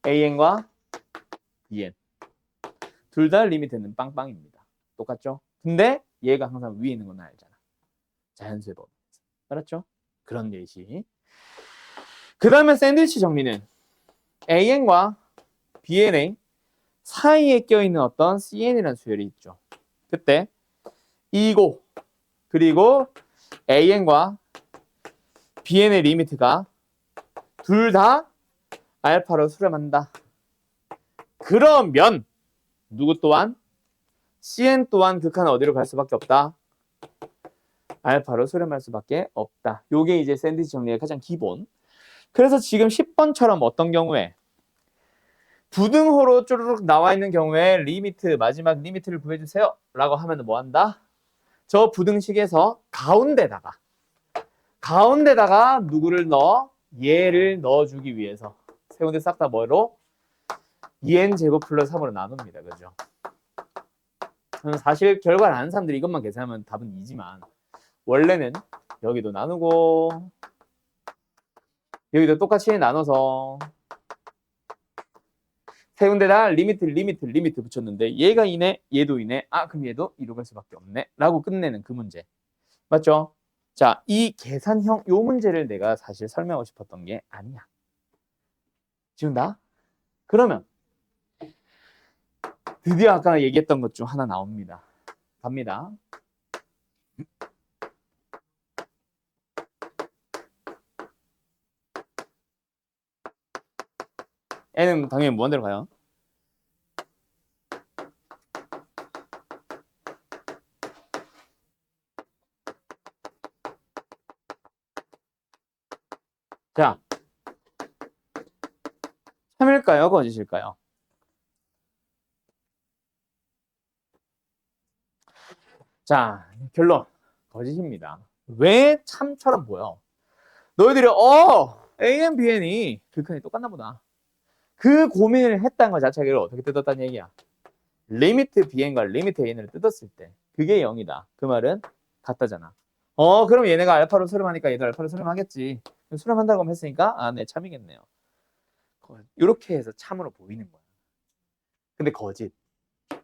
AN과 BN 둘 다 리미트는 빵빵입니다. 똑같죠? 근데 얘가 항상 위에 있는 건 알잖아. 자연수의 법. 알았죠? 그런 예시. 그 다음에 샌드위치 정리는 AN과 BN의 사이에 껴있는 어떤 CN이라는 수열이 있죠. 그때 이고 그리고 AN과 BN의 리미트가 둘 다 알파로 수렴한다. 그러면 누구 또한? CN 또한 극한은 어디로 갈 수밖에 없다? 알파로 수렴할 수밖에 없다. 요게 이제 샌드위치 정리의 가장 기본. 그래서 지금 10번처럼 어떤 경우에 부등호로 쪼르륵 나와 있는 경우에 리미트, 마지막 리미트를 구해주세요 라고 하면 뭐 한다? 저 부등식에서 가운데다가 누구를 넣어? 얘를 넣어주기 위해서 세운데 싹 다 뭐로? 2n 제곱 플러스 3으로 나눕니다. 그죠? 사실 결과를 아는 사람들이 이것만 계산하면 답은 2지만 원래는 여기도 나누고 여기도 똑같이 나눠서 세운데다 리미트 붙였는데 얘가 이네 얘도 이네 그럼 얘도 이로 갈 수밖에 없네 라고 끝내는 그 문제 맞죠? 자, 이 계산형 요 문제를 내가 사실 설명하고 싶었던 게 아니야. 지운다? 그러면 드디어 아까 얘기했던 것 중 하나 나옵니다. 갑니다. n은 당연히 무한대로 가요. 참일까요? 거짓일까요? 자, 결론. 거짓입니다. 왜 참처럼 보여? 너희들이 AN, BN이 극한이 똑같나 보다. 그 고민을 했다는 것 자체를 어떻게 뜯었다는 얘기야? 리미트 BN과 리미트 AN을 뜯었을 때 그게 0이다. 그 말은 같다잖아. 그럼 얘네가 알파로 수렴하니까 얘도 알파로 수렴하겠지. 수렴한다고 했으니까 네, 참이겠네요. 이렇게 해서 참으로 보이는 거야. 근데 거짓.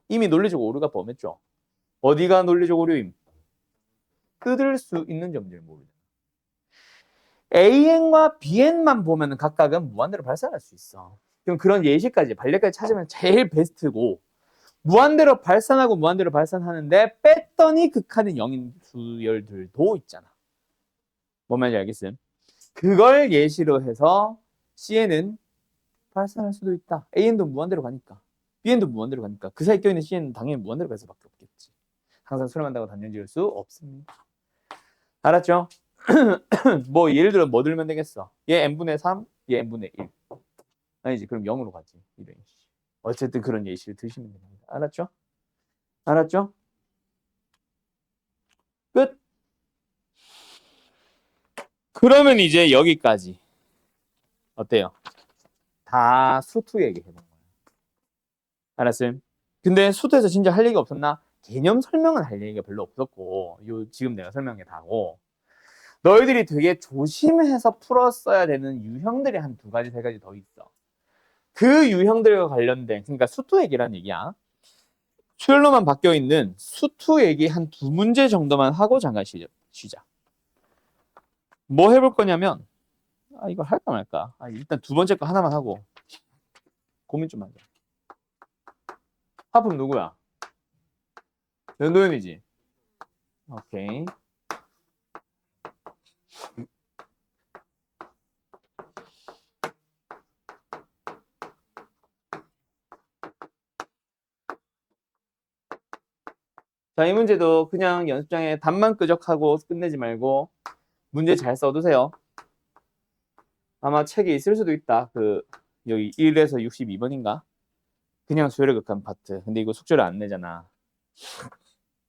이미 논리적 오류가 범했죠. 어디가 논리적 오류임? 뜯을 수 있는 점들을 모르잖아. AN과 BN만 보면 각각은 무한대로 발산할 수 있어. 그럼 그런 예시까지, 반례까지 찾으면 제일 베스트고, 무한대로 발산하고 무한대로 발산하는데 뺐더니 극한인 영인 수열들도 있잖아. 뭔 말인지 알겠음? 그걸 예시로 해서 CN은 발산할 수도 있다. AN도 무한대로 가니까. BN도 무한대로 가니까. 그 사이 껴있는 CN은 당연히 무한대로 갈 수밖에 없겠지. 항상 수렴한다고 단정 지을 수 없습니다. 알았죠? 뭐 예를 들어 뭐 들면 되겠어? 얘 n분의 3, 얘 n분의 1. 아니지, 그럼 0으로 가지. 이런 식. 어쨌든 그런 예시를 드시면 됩니다. 알았죠? 알았죠? 끝. 그러면 이제 여기까지 어때요? 다 수투 얘기해본 거예요. 알았어요? 근데 수투에서 진짜 할 얘기가 없었나? 개념 설명은 할 얘기가 별로 없었고 지금 내가 설명한 게 다고 너희들이 되게 조심해서 풀었어야 되는 유형들이 한 2가지, 3가지 더 있어. 그 유형들과 관련된, 그러니까 수투 얘기란 얘기야. 수열로만 바뀌어 있는 수투 얘기 한 2문제 정도만 하고 잠깐 쉬자. 뭐 해볼 거냐면 이거 할까 말까. 일단 2번째 거 하나만 하고 고민 좀 하자. 하품 누구야? 연도현이지. 오케이. 자, 이 문제도 그냥 연습장에 답만 끄적하고 끝내지 말고 문제 잘 써두세요. 아마 책에 있을 수도 있다. 여기 1에서 62번인가? 그냥 수열의 극한 파트. 근데 이거 숙제를 안 내잖아.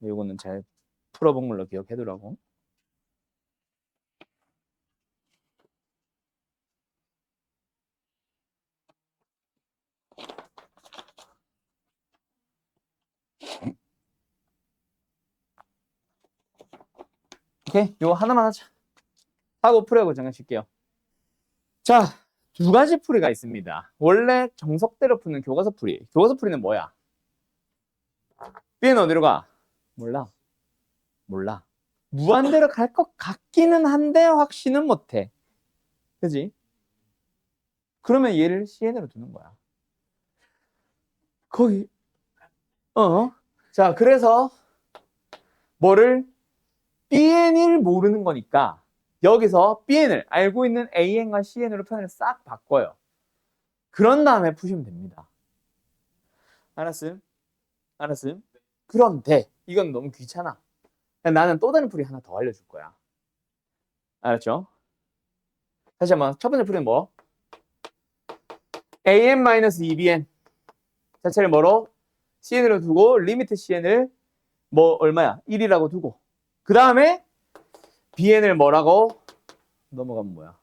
이거는 잘 풀어본 걸로 기억해두라고. 오케이, 이거 하나만 하자. 하고 풀어보고 잠깐 쉴게요. 자, 2가지 풀이가 있습니다. 원래 정석대로 푸는 교과서 풀이. 교과서 풀이는 뭐야? B는 어디로 가? 몰라. 무한대로 갈 것 같기는 한데 확신은 못해. 그지? 그러면 얘를 CN으로 두는 거야. 거기 자, 그래서 뭐를 BN을 모르는 거니까 여기서 BN을 알고 있는 AN과 CN으로 표현을 싹 바꿔요. 그런 다음에 푸시면 됩니다. 알았음? 그런데 이건 너무 귀찮아. 나는 또 다른 풀이 하나 더 알려줄 거야. 알았죠? 다시 한번 첫 번째 풀이는 뭐? AN-2BN 자체를 뭐로? CN으로 두고 리미트 CN을 뭐 얼마야? 1이라고 두고 그 다음에 BN을 뭐라고? 넘어가면 뭐야?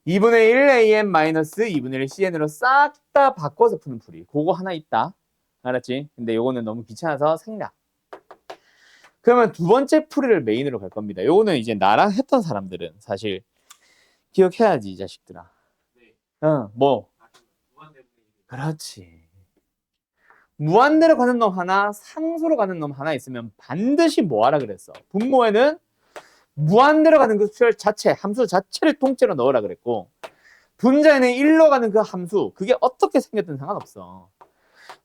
2분의 1 AN-2분의 1 CN으로 싹 다 바꿔서 푸는 풀이. 그거 하나 있다. 알았지? 근데 요거는 너무 귀찮아서 생략. 그러면 2번째 풀이를 메인으로 갈 겁니다. 요거는 이제 나랑 했던 사람들은 사실 기억해야지, 이 자식들아. 뭐? 그렇지. 무한대로 가는 놈 하나, 상수로 가는 놈 하나 있으면 반드시 뭐 하라 그랬어? 분모에는 무한대로 가는 그 수열 자체, 함수 자체를 통째로 넣으라 그랬고 분자에는 1로 가는 그 함수, 그게 어떻게 생겼든 상관없어.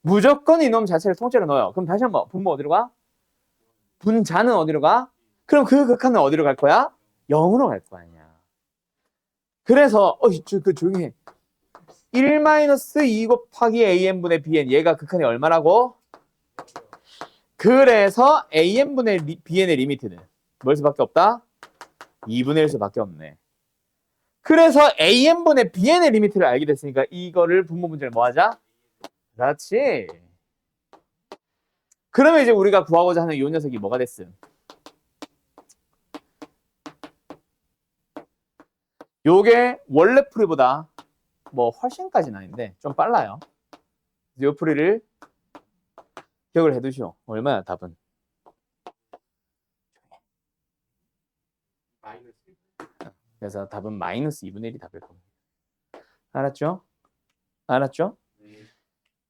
무조건 이놈 자체를 통째로 넣어요. 그럼 다시 한번 분모 어디로 가? 분자는 어디로 가? 그럼 그 극한은 어디로 갈 거야? 0으로 갈 거 아니야. 그래서 조용히 해. 1-2 곱하기 AN분의 BN 얘가 극한이 얼마라고? 그래서 AN분의 BN의 리미트는 뭘 수밖에 없다? 2분의 1 수밖에 없네. 그래서 AN분의 BN의 리미트를 알게 됐으니까 이거를 분모 문제를 뭐 하자? 그렇지. 그러면 이제 우리가 구하고자 하는 이 녀석이 뭐가 됐음? 요게 원래 풀이보다 뭐 훨씬까지는 아닌데 좀 빨라요. 요 풀이를 기억을 해두시오. 얼마야 답은? 그래서 답은 마이너스 2분의 1이 답일 겁니다. 알았죠? 알았죠?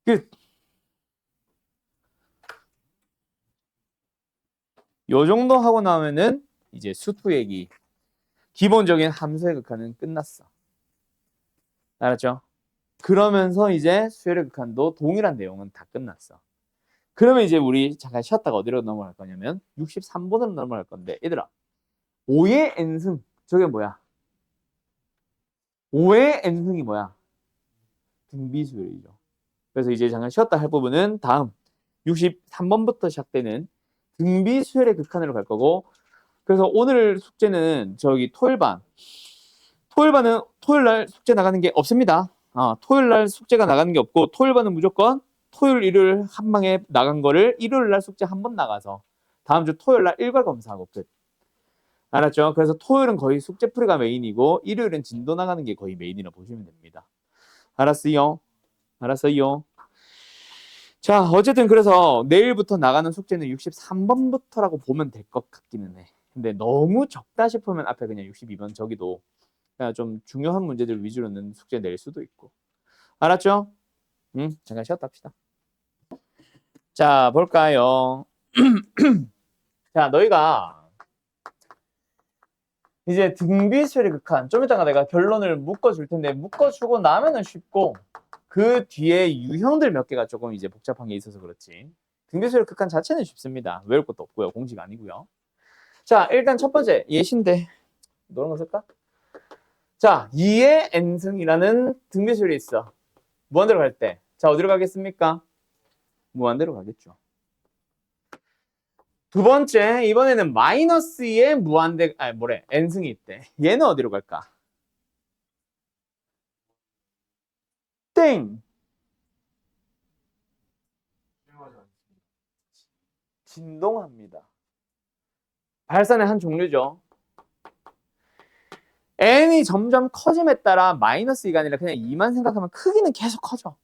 끝. 요 정도 하고 나면은 이제 수투 얘기, 기본적인 함수의 극한은 끝났어. 알았죠? 그러면서 이제 수열의 극한도 동일한 내용은 다 끝났어. 그러면 이제 우리 잠깐 쉬었다가 어디로 넘어갈 거냐면 63번으로 넘어갈 건데, 얘들아 5의 n승, 저게 뭐야? 5의 n승이 뭐야? 등비수열이죠. 그래서 이제 잠깐 쉬었다 할 부분은 다음 63번부터 시작되는 등비수열의 극한으로 갈 거고, 그래서 오늘 숙제는 저기 토요일반은 토요일날 숙제 나가는 게 없습니다. 토요일날 숙제가 나가는 게 없고, 토요일반은 무조건 토요일, 일요일 한 방에 나간 거를 일요일날 숙제 한 번 나가서 다음 주 토요일날 일괄 검사하고 끝. 알았죠? 그래서 토요일은 거의 숙제풀이가 메인이고 일요일은 진도 나가는 게 거의 메인이라 보시면 됩니다. 알았어요? 알았어요? 자, 어쨌든 그래서 내일부터 나가는 숙제는 63번부터라고 보면 될 것 같기는 해. 근데 너무 적다 싶으면 앞에 그냥 62번 저기도 그냥 좀 중요한 문제들 위주로는 숙제 낼 수도 있고. 알았죠? 잠깐 쉬었다 합시다. 자, 볼까요? 자, 너희가 이제 등비수열의 극한, 좀 이따가 내가 결론을 묶어줄 텐데 묶어주고 나면은 쉽고, 그 뒤에 유형들 몇 개가 조금 이제 복잡한 게 있어서 그렇지. 등비수열의 극한 자체는 쉽습니다. 외울 것도 없고요. 공식 아니고요. 자, 일단 첫 번째 예시인데 노란 거 쓸까? 자, 2의 n승이라는 등비수열이 있어. 무한대로 갈 때. 자, 어디로 가겠습니까? 무한대로 가겠죠. 두 번째, 이번에는 마이너스 2의 무한대, n승이 있대. 얘는 어디로 갈까? 땡! 진동합니다. 발산의 한 종류죠. n이 점점 커짐에 따라 마이너스 2가 아니라 그냥 2만 생각하면 크기는 계속 커져.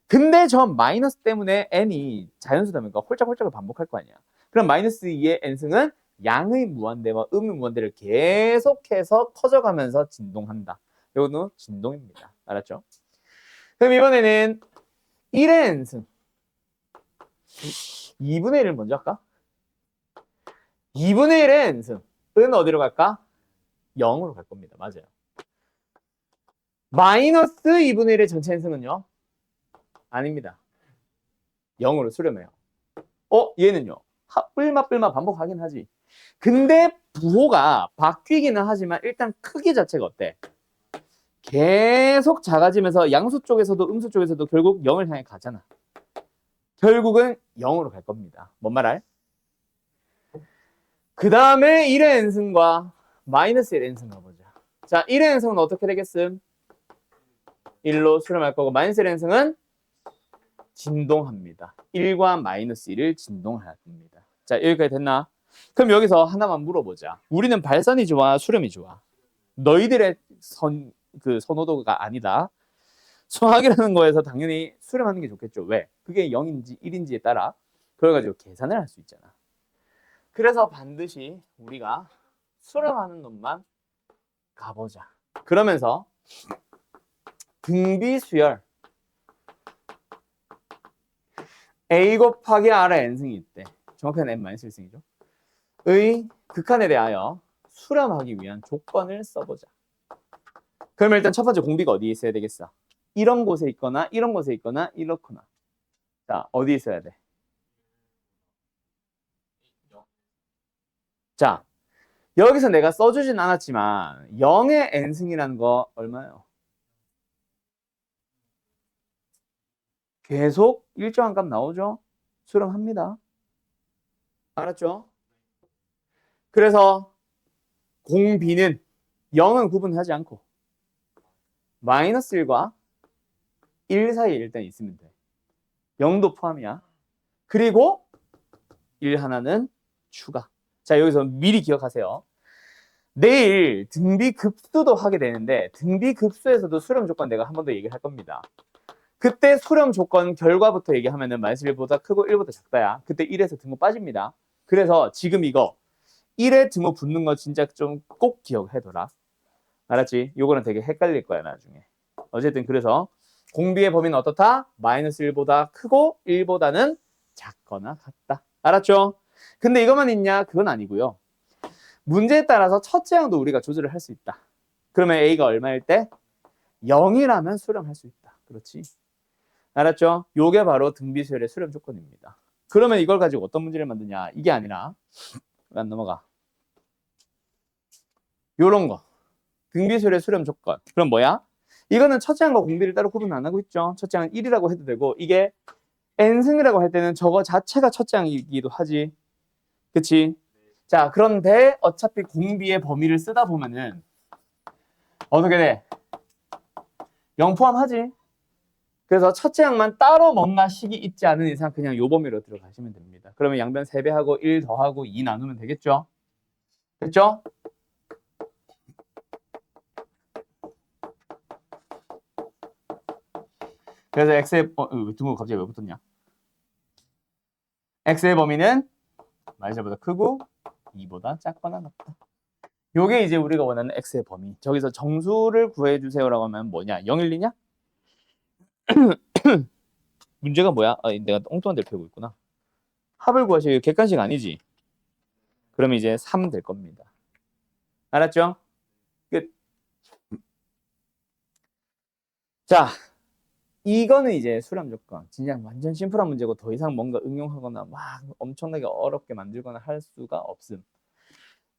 근데 저 마이너스 때문에 n이 자연수다니까 홀짝홀짝을 반복할 거 아니야. 그럼 마이너스 2의 n승은 양의 무한대와 음의 무한대를 계속해서 커져가면서 진동한다. 이거는 진동입니다. 알았죠? 그럼 이번에는 1의 n승. 2분의 1을 먼저 할까? 2분의 1의 n승은 어디로 갈까? 0으로 갈 겁니다. 맞아요. 마이너스 2분의 1의 전체 n승은요? 아닙니다. 0으로 수렴해요. 얘는요? 뿔맛 반복하긴 하지. 근데 부호가 바뀌기는 하지만 일단 크기 자체가 어때? 계속 작아지면서 양수 쪽에서도 음수 쪽에서도 결국 0을 향해 가잖아. 결국은 0으로 갈 겁니다. 뭔 말 알? 그 다음에 1의 n승과 마이너스 1의 n승 가보자. 자, 1의 n승은 어떻게 되겠음? 1로 수렴할 거고, 마이너스 1의 n승은 진동합니다. 1과 마이너스 1을 진동할 겁니다. 자, 여기까지 됐나? 그럼 여기서 하나만 물어보자. 우리는 발산이 좋아, 수렴이 좋아? 너희들의 선호도가 아니다. 수학이라는 거에서 당연히 수렴하는 게 좋겠죠. 왜? 그게 0인지 1인지에 따라 그래가지고 계산을 할 수 있잖아. 그래서 반드시 우리가 수렴하는 놈만 가보자. 그러면서 등비수열 A 곱하기 R의 n승이 있대. 정확한 n-1승이죠. 의 극한에 대하여 수렴하기 위한 조건을 써보자. 그러면 일단 첫 번째 공비가 어디에 있어야 되겠어? 이런 곳에 있거나 이런 곳에 있거나 이렇거나. 자, 어디 있어야 돼? 자, 여기서 내가 써주진 않았지만 0의 n승이라는 거 얼마예요? 계속 일정한 값 나오죠? 수렴합니다. 알았죠? 그래서 공비는 0은 구분하지 않고 마이너스 1과 1 사이에 일단 있으면 돼. 0도 포함이야. 그리고 1 하나는 추가. 자, 여기서 미리 기억하세요. 내일 등비급수도 하게 되는데 등비급수에서도 수렴 조건 내가 한 번 더 얘기를 할 겁니다. 그때 수렴 조건 결과부터 얘기하면은 마이너스 1보다 크고 1보다 작다야. 그때 1에서 등호 빠집니다. 그래서 지금 이거 1에 등호 붙는 거 진짜 좀 꼭 기억해둬라. 알았지? 요거는 되게 헷갈릴 거야 나중에. 어쨌든 그래서 공비의 범위는 어떻다? 마이너스 1보다 크고 1보다는 작거나 같다. 알았죠? 근데 이것만 있냐? 그건 아니고요. 문제에 따라서 첫째 항도 우리가 조절을 할 수 있다. 그러면 A가 얼마일 때? 0이라면 수렴할 수 있다. 그렇지? 알았죠? 요게 바로 등비수열의 수렴 조건입니다. 그러면 이걸 가지고 어떤 문제를 만드냐? 이게 아니라 안 넘어가. 요런 거. 등비수열의 수렴 조건. 그럼 뭐야? 이거는 첫째 항과 공비를 따로 구분 안 하고 있죠. 첫째 항은 1이라고 해도 되고 이게 n승이라고 할 때는 저거 자체가 첫째 항이기도 하지. 그치? 자, 그런데 어차피 공비의 범위를 쓰다 보면은 어떻게 돼? 0 포함하지? 그래서 첫째 항만 따로 뭔가 식이 있지 않은 이상 그냥 요 범위로 들어가시면 됩니다. 그러면 양변 3배하고 1 더하고 2 나누면 되겠죠? 됐죠? 그래서 x의 등호 갑자기 왜 붙었냐? x의 범위는 마이너스보다 크고 2보다 작거나 같다. 요게 이제 우리가 원하는 x의 범위. 저기서 정수를 구해주세요라고 하면 뭐냐? 0, 1, 2냐? 문제가 뭐야? 내가 엉뚱한 데를 펴고 있구나. 합을 구하시고 객관식 아니지? 그러면 이제 3 될 겁니다. 알았죠? 끝. 자, 이거는 이제 수렴 조건. 진짜 완전 심플한 문제고 더 이상 뭔가 응용하거나 막 엄청나게 어렵게 만들거나 할 수가 없음.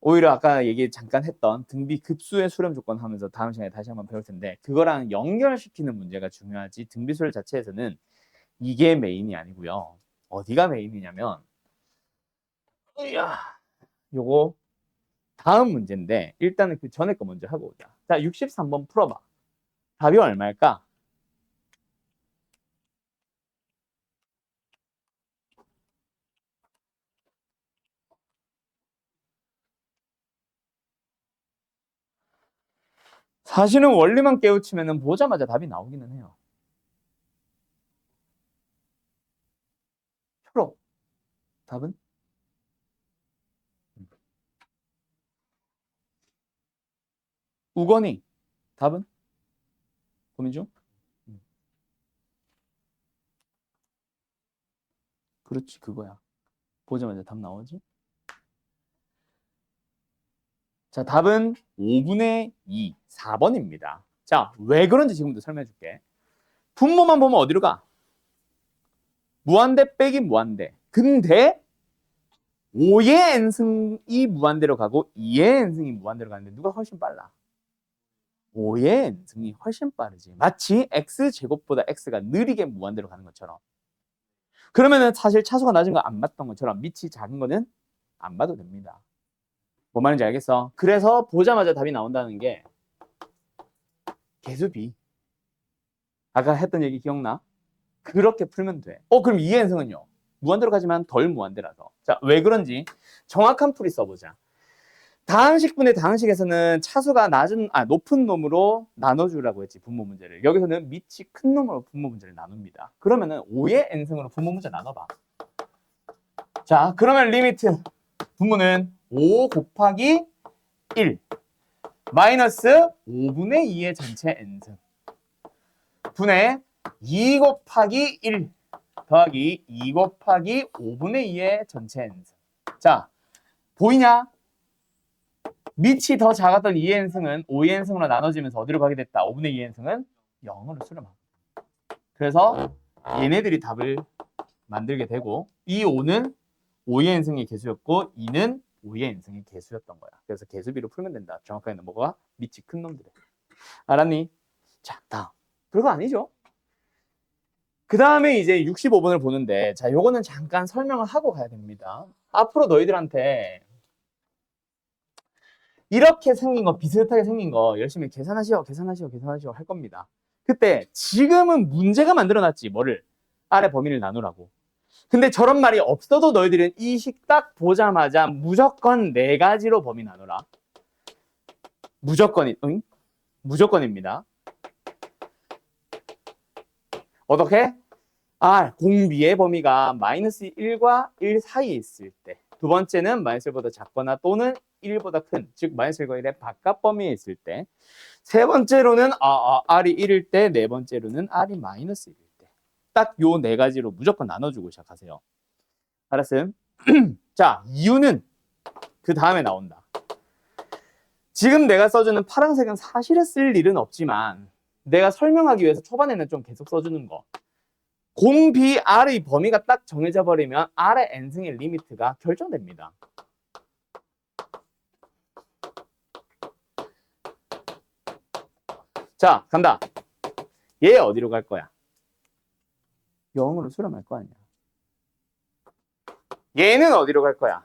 오히려 아까 얘기 잠깐 했던 등비 급수의 수렴 조건 하면서 다음 시간에 다시 한번 배울 텐데 그거랑 연결시키는 문제가 중요하지 등비수열 자체에서는 이게 메인이 아니고요. 어디가 메인이냐면 요거 다음 문제인데 일단은 그 전에 거 먼저 하고 오자. 자, 63번 풀어봐. 답이 얼마일까? 사실은 원리만 깨우치면 보자마자 답이 나오기는 해요. 초록. 답은? 우건이. 답은? 고민 중? 그렇지, 그거야. 보자마자 답 나오지? 자, 답은 5분의 2, 4번입니다. 자, 왜 그런지 지금부터 설명해 줄게. 분모만 보면 어디로 가? 무한대 빼기 무한대. 근데 5의 n승이 무한대로 가고 2의 n승이 무한대로 가는데 누가 훨씬 빨라? 5의 n승이 훨씬 빠르지. 마치 x제곱보다 x가 느리게 무한대로 가는 것처럼. 그러면은 사실 차수가 낮은 거 안 봤던 것처럼 밑이 작은 거는 안 봐도 됩니다. 뭔 말인지 알겠어? 그래서 보자마자 답이 나온다는 게 개수 B. 아까 했던 얘기 기억나? 그렇게 풀면 돼. 그럼 2의 n승은요? 무한대로 가지만 덜 무한대라서. 자, 왜 그런지 정확한 풀이 써보자. 다항식분의 다항식에서는 차수가 높은 놈으로 나눠주라고 했지, 분모 문제를. 여기서는 밑이 큰 놈으로 분모 문제를 나눕니다. 그러면은 5의 n승으로 분모 문제 나눠봐. 자, 그러면 리미트 분모는 5 곱하기 1 마이너스 5분의 2의 전체 n승 분의 2 곱하기 1 더하기 2 곱하기 5분의 2의 전체 n승. 자, 보이냐? 밑이 더 작았던 2의 n승은 5의 n승으로 나눠지면서 어디로 가게 됐다? 5분의 2의 n승은 0으로 수렴하고. 그래서 얘네들이 답을 만들게 되고 이 5는 5의 n승의 개수였고 2는 5의 n승의 개수였던 거야. 그래서 개수비로 풀면 된다. 정확하게는 뭐가? 밑이 큰 놈들이. 알았니? 자, 다음. 별거 아니죠? 그 다음에 이제 65번을 보는데 자, 요거는 잠깐 설명을 하고 가야 됩니다. 앞으로 너희들한테 이렇게 생긴 거, 비슷하게 생긴 거 열심히 계산하시오 할 겁니다. 그때 지금은 문제가 만들어놨지. 뭐를? 아래 범위를 나누라고. 근데 저런 말이 없어도 너희들은 이 식 딱 보자마자 무조건 4가지로 범위 나누라. 무조건입니다. 어떻게? R, 공비의 범위가 마이너스 1과 1 사이에 있을 때. 두 번째는 마이너스 1보다 작거나 또는 1보다 큰, 즉 마이너스 1과 1의 바깥 범위에 있을 때. 세 번째로는 R이 1일 때, 네 번째로는 R이 마이너스 1일 때. 딱 요 4가지로 무조건 나눠주고 시작하세요. 알았음? 자, 이유는 그 다음에 나온다. 지금 내가 써주는 파란색은 사실은 쓸 일은 없지만 내가 설명하기 위해서 초반에는 좀 계속 써주는 거. 공, B, R의 범위가 딱 정해져 버리면 R의 n승의 리미트가 결정됩니다. 자, 간다. 얘 어디로 갈 거야? 0으로 수렴할 거 아니야. 얘는 어디로 갈 거야?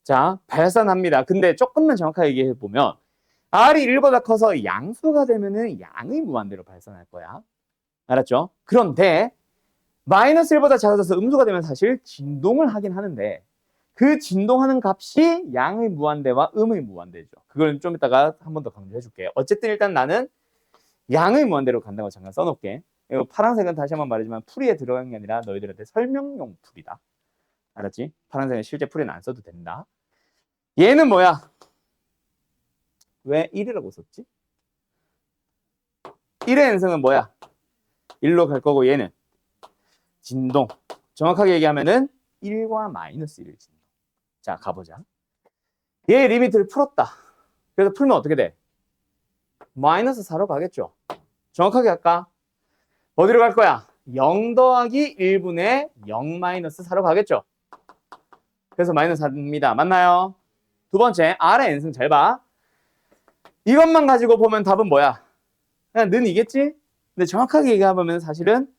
자, 발산합니다. 근데 조금만 정확하게 얘기해 보면 R이 1보다 커서 양수가 되면은 양의 무한대로 발산할 거야. 알았죠? 그런데 마이너스 1보다 작아져서 음수가 되면 사실 진동을 하긴 하는데 그 진동하는 값이 양의 무한대와 음의 무한대죠. 그걸 좀 이따가 한 번 더 강조해 줄게요. 어쨌든 일단 나는 양의 무한대로 간다고 잠깐 써놓을게. 이거 파란색은 다시 한번 말하지만 풀이에 들어간 게 아니라 너희들한테 설명용 풀이다. 알았지? 파란색은 실제 풀이는 안 써도 된다. 얘는 뭐야? 왜 1이라고 썼지? 1의 n승은 뭐야? 1로 갈 거고 얘는 진동. 정확하게 얘기하면은 1과 마이너스 1을 진동. 자, 가보자. 얘의 리미트를 풀었다. 그래서 풀면 어떻게 돼? 마이너스 4로 가겠죠. 정확하게 할까? 어디로 갈 거야? 0 더하기 1분의 0 마이너스 4로 가겠죠. 그래서 마이너스 4입니다. 맞나요? 두 번째, R의 n승 잘 봐. 이것만 가지고 보면 답은 뭐야? 그냥 는 이겠지? 근데 정확하게 얘기하면 사실은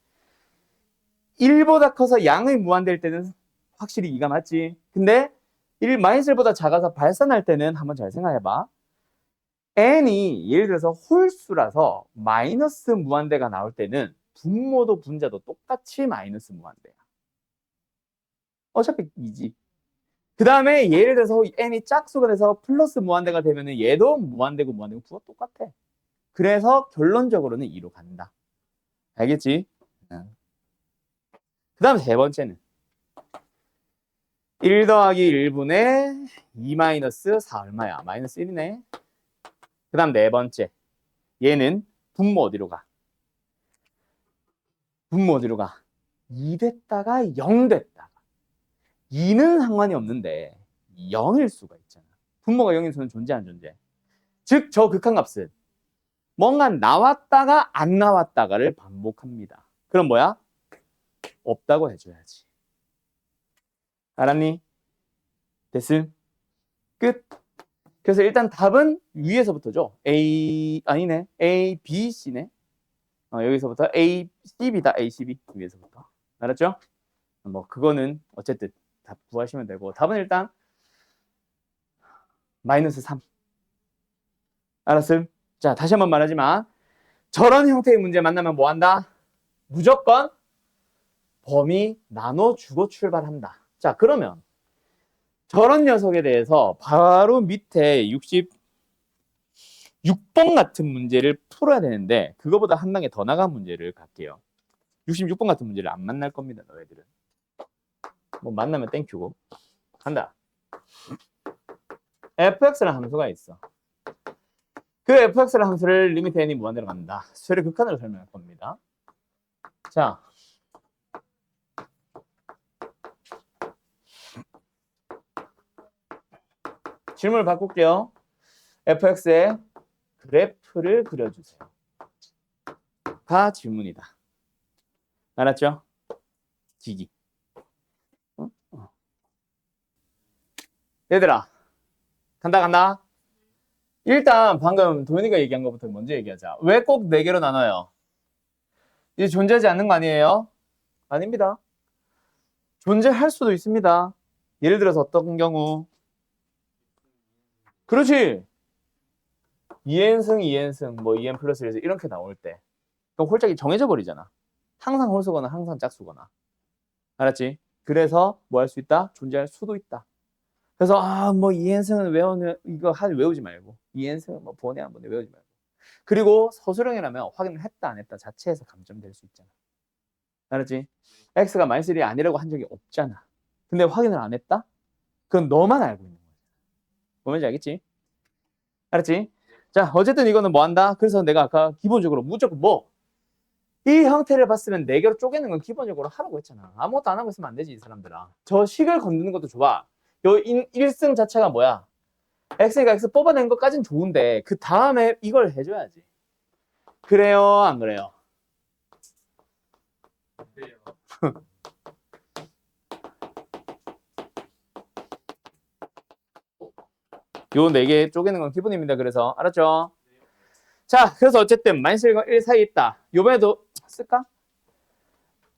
1보다 커서 양의 무한대일 때는 확실히 2가 맞지. 근데 1 마이너스 1보다 작아서 발산할 때는 한번 잘 생각해봐. n이 예를 들어서 홀수라서 마이너스 무한대가 나올 때는 분모도 분자도 똑같이 마이너스 무한대야. 어차피 2지. 그 다음에 예를 들어서 n이 짝수가 돼서 플러스 무한대가 되면 얘도 무한대고 부가 똑같아. 그래서 결론적으로는 2로 간다. 알겠지? 그 다음 세 번째는 1 더하기 1분의 2 마이너스 4 얼마야? 마이너스 1이네. 그 다음 네 번째. 얘는 분모 어디로 가? 분모 어디로 가? 2 됐다가 0 됐다가. 2는 상관이 없는데 0일 수가 있잖아. 분모가 0일 수는 존재 안 존재? 즉, 저 극한값은 뭔가 나왔다가 안 나왔다가를 반복합니다. 그럼 뭐야? 없다고 해줘야지. 알았니? 됐음? 끝. 그래서 일단 답은 위에서부터죠. 아니네. A, B, C네. 여기서부터 A, C, B다. A, C, B. 위에서부터. 알았죠? 뭐 그거는 어쨌든 답 구하시면 되고 답은 일단 마이너스 3. 알았음? 자, 다시 한번 말하지만 저런 형태의 문제 만나면 뭐 한다? 무조건 범위 나눠주고 출발한다. 자, 그러면 저런 녀석에 대해서 바로 밑에 66번 같은 문제를 풀어야 되는데 그거보다 한 단계 더 나간 문제를 갈게요. 66번 같은 문제를 안 만날 겁니다. 너희들은. 뭐 만나면 땡큐고. 간다. fx라는 함수가 있어. 그 fx라는 함수를 리미트 n이 무한대로 간다. 수열의 극한으로 설명할 겁니다. 자, 질문을 바꿀게요. fx의 그래프를 그려주세요. 가 질문이다. 알았죠? 기기. 얘들아, 간다. 일단 방금 도현이가 얘기한 것부터 먼저 얘기하자. 왜 꼭 4개로 나눠요? 이제 존재하지 않는 거 아니에요? 아닙니다. 존재할 수도 있습니다. 예를 들어서 어떤 경우 그렇지. 2n승, 2n승, 뭐 2n 플러스 1에서 이렇게 나올 때 그럼 홀짝이 정해져 버리잖아. 항상 홀수거나 항상 짝수거나. 알았지? 그래서 뭐 할 수 있다? 존재할 수도 있다. 그래서 뭐 2n승은 외우지 말고 2n승은 뭐 번에 한 번에 외우지 말고. 그리고 서술형이라면 확인을 했다 안 했다 자체에서 감점될 수 있잖아. 알았지? x가 -1이 아니라고 한 적이 없잖아. 근데 확인을 안 했다? 그건 너만 알고 있는 거야. 뭔지 알겠지? 알았지? 자, 어쨌든 이거는 뭐 한다? 그래서 내가 아까 기본적으로 무조건 이 형태를 봤으면 4개로 쪼개는 건 기본적으로 하라고 했잖아. 아무것도 안 하고 있으면 안 되지, 이 사람들아. 저 식을 건드는 것도 좋아. 요 1승 자체가 뭐야? x가 x 뽑아낸 것까진 좋은데 그 다음에 이걸 해줘야지. 그래요? 안 그래요? 그래요. 요 4개 쪼개는 건 기본입니다. 그래서 알았죠? 자, 그래서 어쨌든 -1과 1 사이에 있다. 요번에도 쓸까?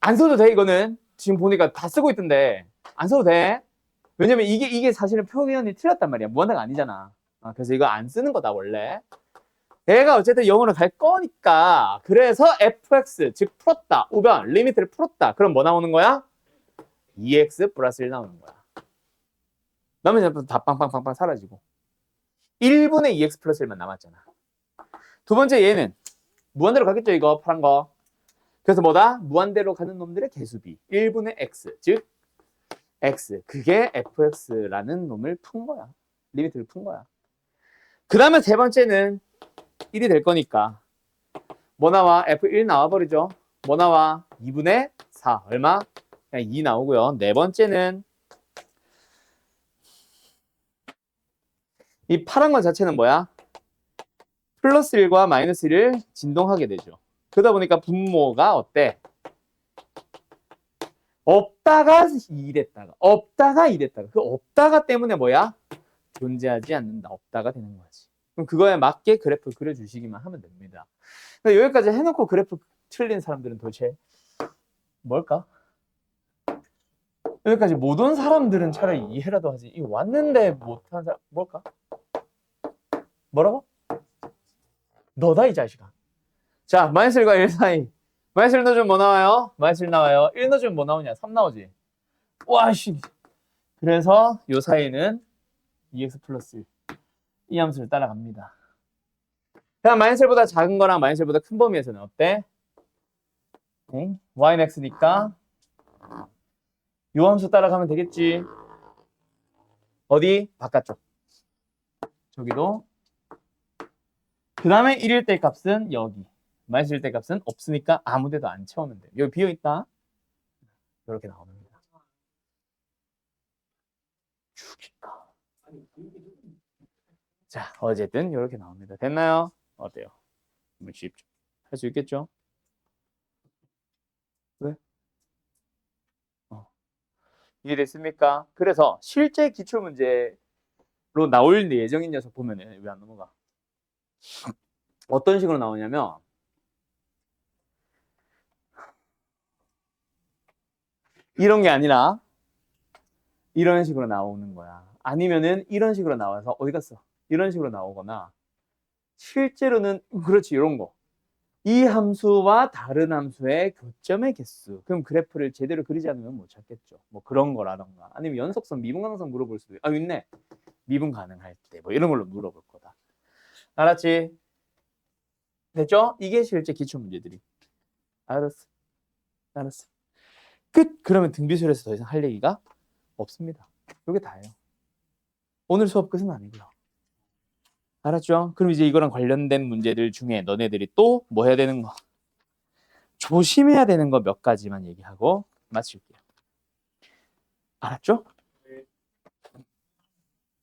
안 써도 돼, 이거는. 지금 보니까 다 쓰고 있던데 안 써도 돼. 왜냐면 이게 사실은 표현이 틀렸단 말이야. 무한대가 아니잖아. 그래서 이거 안 쓰는 거다, 원래. 얘가 어쨌든 0으로 갈 거니까. 그래서 fx, 즉 풀었다. 우변, 리미트를 풀었다. 그럼 뭐 나오는 거야? 2x 플러스 1 나오는 거야. 나머지 다 빵빵빵빵 사라지고. 1분의 2x 플러스 1만 남았잖아. 두 번째 얘는 무한대로 가겠죠, 이거 파란 거. 그래서 뭐다? 무한대로 가는 놈들의 개수비. 1분의 x, 즉 x. 그게 fx라는 놈을 푼 거야. 리미트를 푼 거야. 그 다음에 세 번째는 1이 될 거니까 뭐 나와? f1 나와버리죠. 뭐 나와? 2분의 4. 얼마? 그냥 2 나오고요. 네 번째는 이 파란 거 자체는 뭐야? 플러스 1과 마이너스 1을 진동하게 되죠. 그러다 보니까 분모가 어때? 없다가 2 됐다가 없다가 2 됐다가 그 없다가 때문에 뭐야? 존재하지 않는다. 없다가 되는 거지. 그럼 그거에 맞게 그래프 그려주시기만 하면 됩니다. 여기까지 해놓고 그래프 틀린 사람들은 도대체 뭘까? 여기까지 못 온 사람들은 차라리 이해라도 하지. 이거 왔는데 못한 사람 뭘까? 뭐라고? 너다 이 자식아. 자, -1과 1 사이. -1 넣어주면 뭐 나와요? -1 나와요. 1 넣어주면 뭐 나오냐? 3 나오지. 와, 씨. 그래서 요 사이는 2x 플러스 1. 이 함수를 따라갑니다. 그냥 -1보다 작은 거랑 -1보다 큰 범위에서는 어때? y는 x니까 요 함수 따라가면 되겠지. 어디? 바깥쪽. 저기도. 그 다음에 1일 때 값은 여기. -1일 때 값은 없으니까 아무 데도 안 채우면 돼. 여기 비어있다. 이렇게 나옵니다. 죽일까? 자, 어쨌든 이렇게 나옵니다. 됐나요? 어때요? 쉽죠? 할 수 있겠죠? 왜? 이해됐습니까? 그래서 실제 기출문제로 나올 예정인 녀석 보면은 왜 안 넘어가? 어떤 식으로 나오냐면 이런 게 아니라 이런 식으로 나오는 거야. 아니면은 이런 식으로 나와서 어디 갔어? 이런 식으로 나오거나 실제로는 그렇지 이런 거. 이 함수와 다른 함수의 교점의 개수. 그럼 그래프를 제대로 그리지 않으면 못 찾겠죠. 뭐 그런 거라던가. 아니면 연속성, 미분 가능성 물어볼 수도 있고. 있네. 미분 가능할 때 뭐 이런 걸로 물어볼 거다. 알았지? 됐죠? 이게 실제 기출 문제들이. 알았어. 알았어. 끝. 그러면 등비술에서 더 이상 할 얘기가 없습니다. 이게 다예요. 오늘 수업 끝은 아니고요. 알았죠? 그럼 이제 이거랑 관련된 문제들 중에 너네들이 또 뭐 해야 되는 거? 조심해야 되는 거 몇 가지만 얘기하고 마칠게요. 알았죠?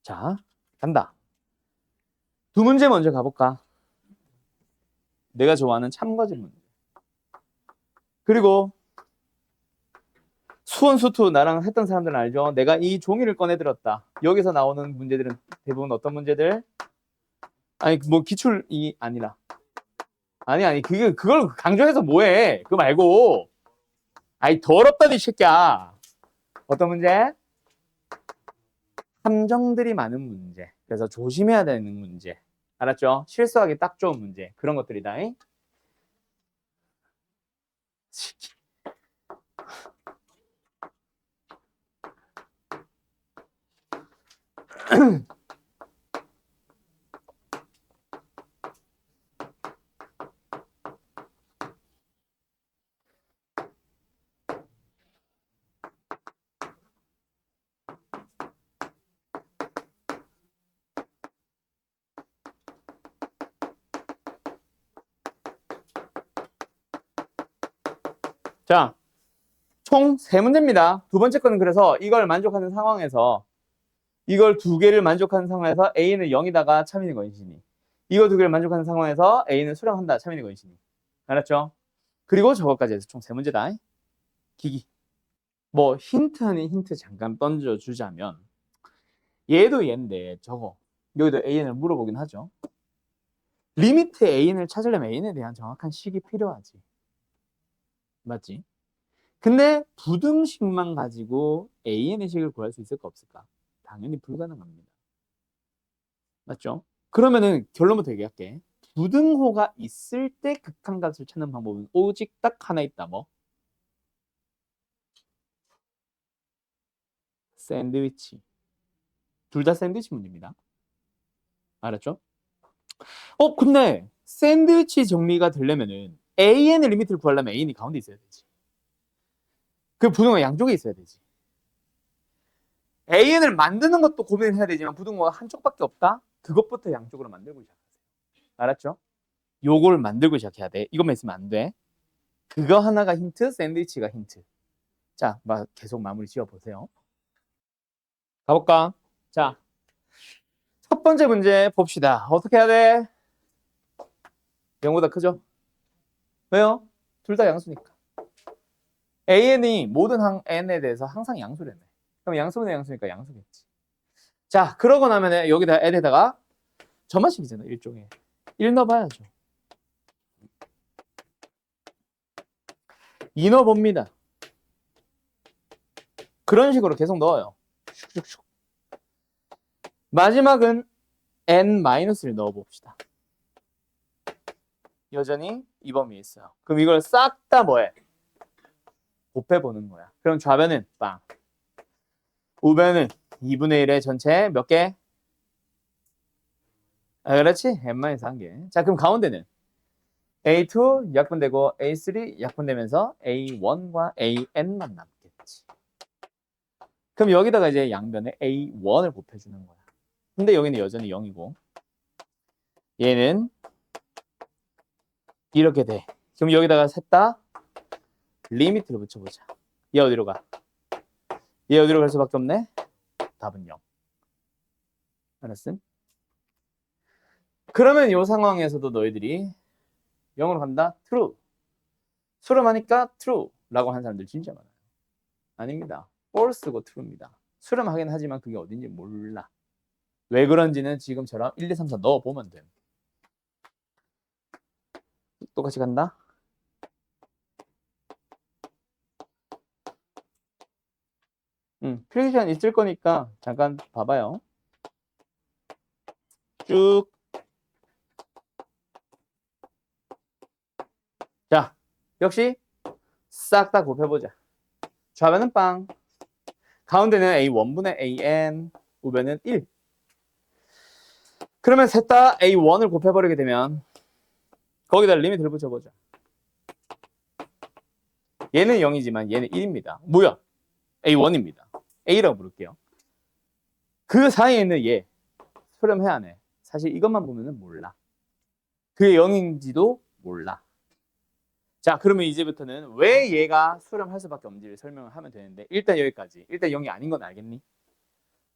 자, 간다. 두 문제 먼저 가볼까? 내가 좋아하는 참거짓 문제. 그리고 수원, 수투 나랑 했던 사람들은 알죠? 내가 이 종이를 꺼내들었다. 여기서 나오는 문제들은 대부분 어떤 문제들? 아니, 뭐 기출이 아니라. 아니, 그걸 강조해서 뭐해? 그거 말고. 아니, 더럽다니, 이 새끼야. 어떤 문제? 함정들이 많은 문제. 그래서 조심해야 되는 문제. 알았죠? 실수하기 딱 좋은 문제. 그런 것들이다. 자, 총 3문제입니다. 두 번째 거는 그래서 이걸 만족하는 상황에서 이걸 두 개를 만족하는 상황에서 A는 0이다가 참이는 건신이. 이거 두 개를 만족하는 상황에서 A는 수렴한다. 참이는 건신이. 알았죠? 그리고 저것까지 해서 총 3문제다. 기기. 뭐 힌트 아닌 힌트 잠깐 던져주자면 얘도 얘인데 저거 여기도 AN을 물어보긴 하죠. 리미트 AN을 찾으려면 AN에 대한 정확한 식이 필요하지. 맞지? 근데 부등식만 가지고 AN의 식을 구할 수 있을까 없을까? 당연히 불가능합니다. 맞죠? 그러면은 결론부터 얘기할게. 부등호가 있을 때 극한값을 찾는 방법은 오직 딱 하나 있다. 뭐? 샌드위치. 둘 다 샌드위치 문제입니다. 알았죠? 근데 샌드위치 정리가 되려면은 AN의 리미트를 구하려면 AN이 가운데 있어야 되지. 그 부등호가 양쪽에 있어야 되지. AN을 만드는 것도 고민을 해야 되지만 부등호가 한쪽밖에 없다? 그것부터 양쪽으로 만들고 시작하세요. 알았죠? 요걸 만들고 시작해야 돼. 이것만 있으면 안 돼. 그거 하나가 힌트, 샌드위치가 힌트. 자, 계속 마무리 지어보세요. 가볼까? 자, 첫 번째 문제 봅시다. 어떻게 해야 돼? 0보다 크죠? 왜요? 둘 다 양수니까. AN이 모든 n에 대해서 항상 양수래네. 그럼 양수분의 양수니까 양수겠지. 자, 그러고 나면 여기다 n에다가 점화식이잖아, 일종의. 1 넣어봐야죠. 2 넣어봅니다. 그런 식으로 계속 넣어요. 슉슉슉. 마지막은 n-를 넣어봅시다. 여전히 이 범위에 있어요. 그럼 이걸 싹 다 뭐해? 곱해보는 거야. 그럼 좌변은 빵. 우변은 2분의 1의 전체 몇 개? 그렇지. n-1개. 자, 그럼 가운데는 A2 약분되고 A3 약분되면서 A1과 AN만 남겠지. 그럼 여기다가 이제 양변에 A1을 곱해주는 거야. 근데 여기는 여전히 0이고 얘는 이렇게 돼. 그럼 여기다가 셋 다 리미트를 붙여보자. 얘 어디로 가? 얘 어디로 갈 수밖에 없네? 답은 0. 알았음? 그러면 이 상황에서도 너희들이 0으로 간다? true. 수렴하니까 true 라고 하는 사람들 진짜 많아요. 아닙니다. false고 true입니다. 수렴하긴 하지만 그게 어딘지 몰라. 왜 그런지는 지금처럼 1, 2, 3, 4 넣어보면 돼. 똑같이 간다? 필기시간 있을 거니까 잠깐 봐봐요. 쭉. 자, 역시 싹 다 곱해보자. 좌변은 빵. 가운데는 A1분의 AN, 우변은 1. 그러면 셋 다 A1을 곱해버리게 되면 거기다 리미트를 붙여보자. 얘는 0이지만 얘는 1입니다. 뭐야? A1입니다. A라고 부를게요. 그 사이에 있는 얘 수렴해야 하네. 사실 이것만 보면은 몰라. 그게 0인지도 몰라. 자, 그러면 이제부터는 왜 얘가 수렴할 수밖에 없는지를 설명을 하면 되는데 일단 여기까지. 일단 0이 아닌 건 알겠니?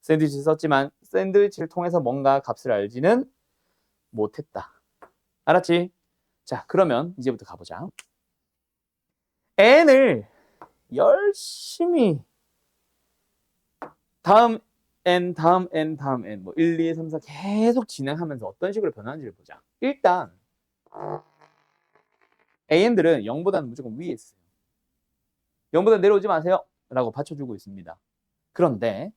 샌드위치 썼지만 샌드위치를 통해서 뭔가 값을 알지는 못했다. 알았지? 자, 그러면 이제부터 가보자. n을 열심히 다음 n, 다음 n, 다음 n 뭐 1, 2, 3, 4 계속 진행하면서 어떤 식으로 변하는지를 보자. 일단 AN들은 0보다는 무조건 위에 있어요. 0보다 내려오지 마세요 라고 받쳐주고 있습니다. 그런데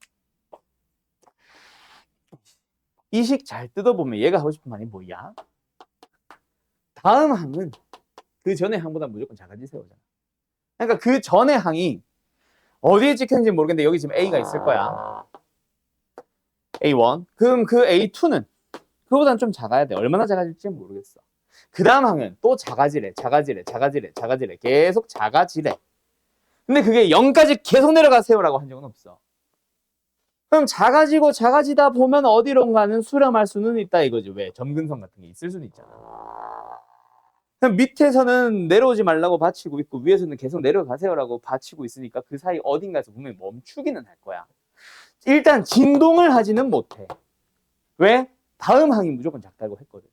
이 식 잘 뜯어보면 얘가 하고 싶은 말이 뭐야? 다음 항은 그 전에 항보다 무조건 작아지 세우잖아. 그러니까 그 전에 항이 어디에 찍혔는지 모르겠는데 여기 지금 A가 있을 거야. A1. 그럼 그 A2는 그거보다는 좀 작아야 돼. 얼마나 작아질지 모르겠어. 그 다음 항은 또 작아지래, 작아지래, 작아지래, 작아지래. 계속 작아지래. 근데 그게 0까지 계속 내려가세요라고 한 적은 없어. 그럼 작아지고 작아지다 보면 어디론가는 수렴할 수는 있다 이거지. 왜? 점근성 같은 게 있을 수는 있잖아. 그럼 밑에서는 내려오지 말라고 받치고 있고 위에서는 계속 내려가세요라고 받치고 있으니까 그 사이 어딘가에서 분명히 멈추기는 할 거야. 일단 진동을 하지는 못해. 왜? 다음 항이 무조건 작다고 했거든.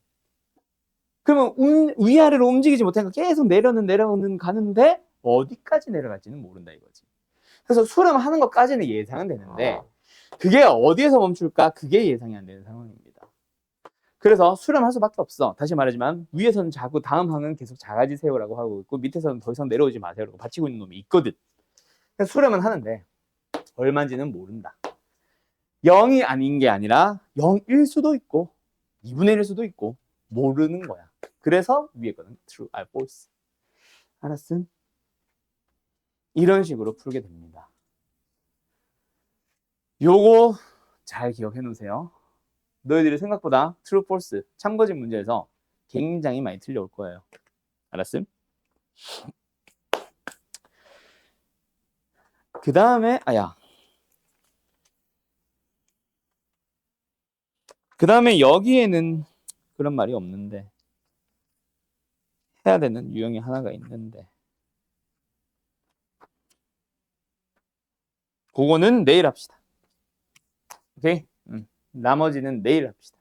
그러면 위아래로 움직이지 못하니까 계속 내려오는 가는데 어디까지 내려갈지는 모른다 이거지. 그래서 수렴하는 것까지는 예상은 되는데 그게 어디에서 멈출까? 그게 예상이 안 되는 상황입니다. 그래서 수렴할 수밖에 없어. 다시 말하지만 위에서는 자꾸 다음 항은 계속 작아지세요라고 하고 있고 밑에서는 더 이상 내려오지 마세요라고 받치고 있는 놈이 있거든. 그래서 수렴은 하는데 얼마인지는 모른다. 0이 아닌 게 아니라 0일 수도 있고 2분의 1일 수도 있고 모르는 거야. 그래서 위에 거는 true, false. 알았음? 이런 식으로 풀게 됩니다. 요거 잘 기억해 놓으세요. 너희들이 생각보다 true, false 참고진 문제에서 굉장히 많이 틀려올 거예요. 알았음? 그 다음에 그 다음에 여기에는 그런 말이 없는데 해야 되는 유형이 하나가 있는데 그거는 내일 합시다. 오케이? 나머지는 내일 합시다.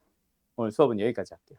오늘 수업은 여기까지 할게요.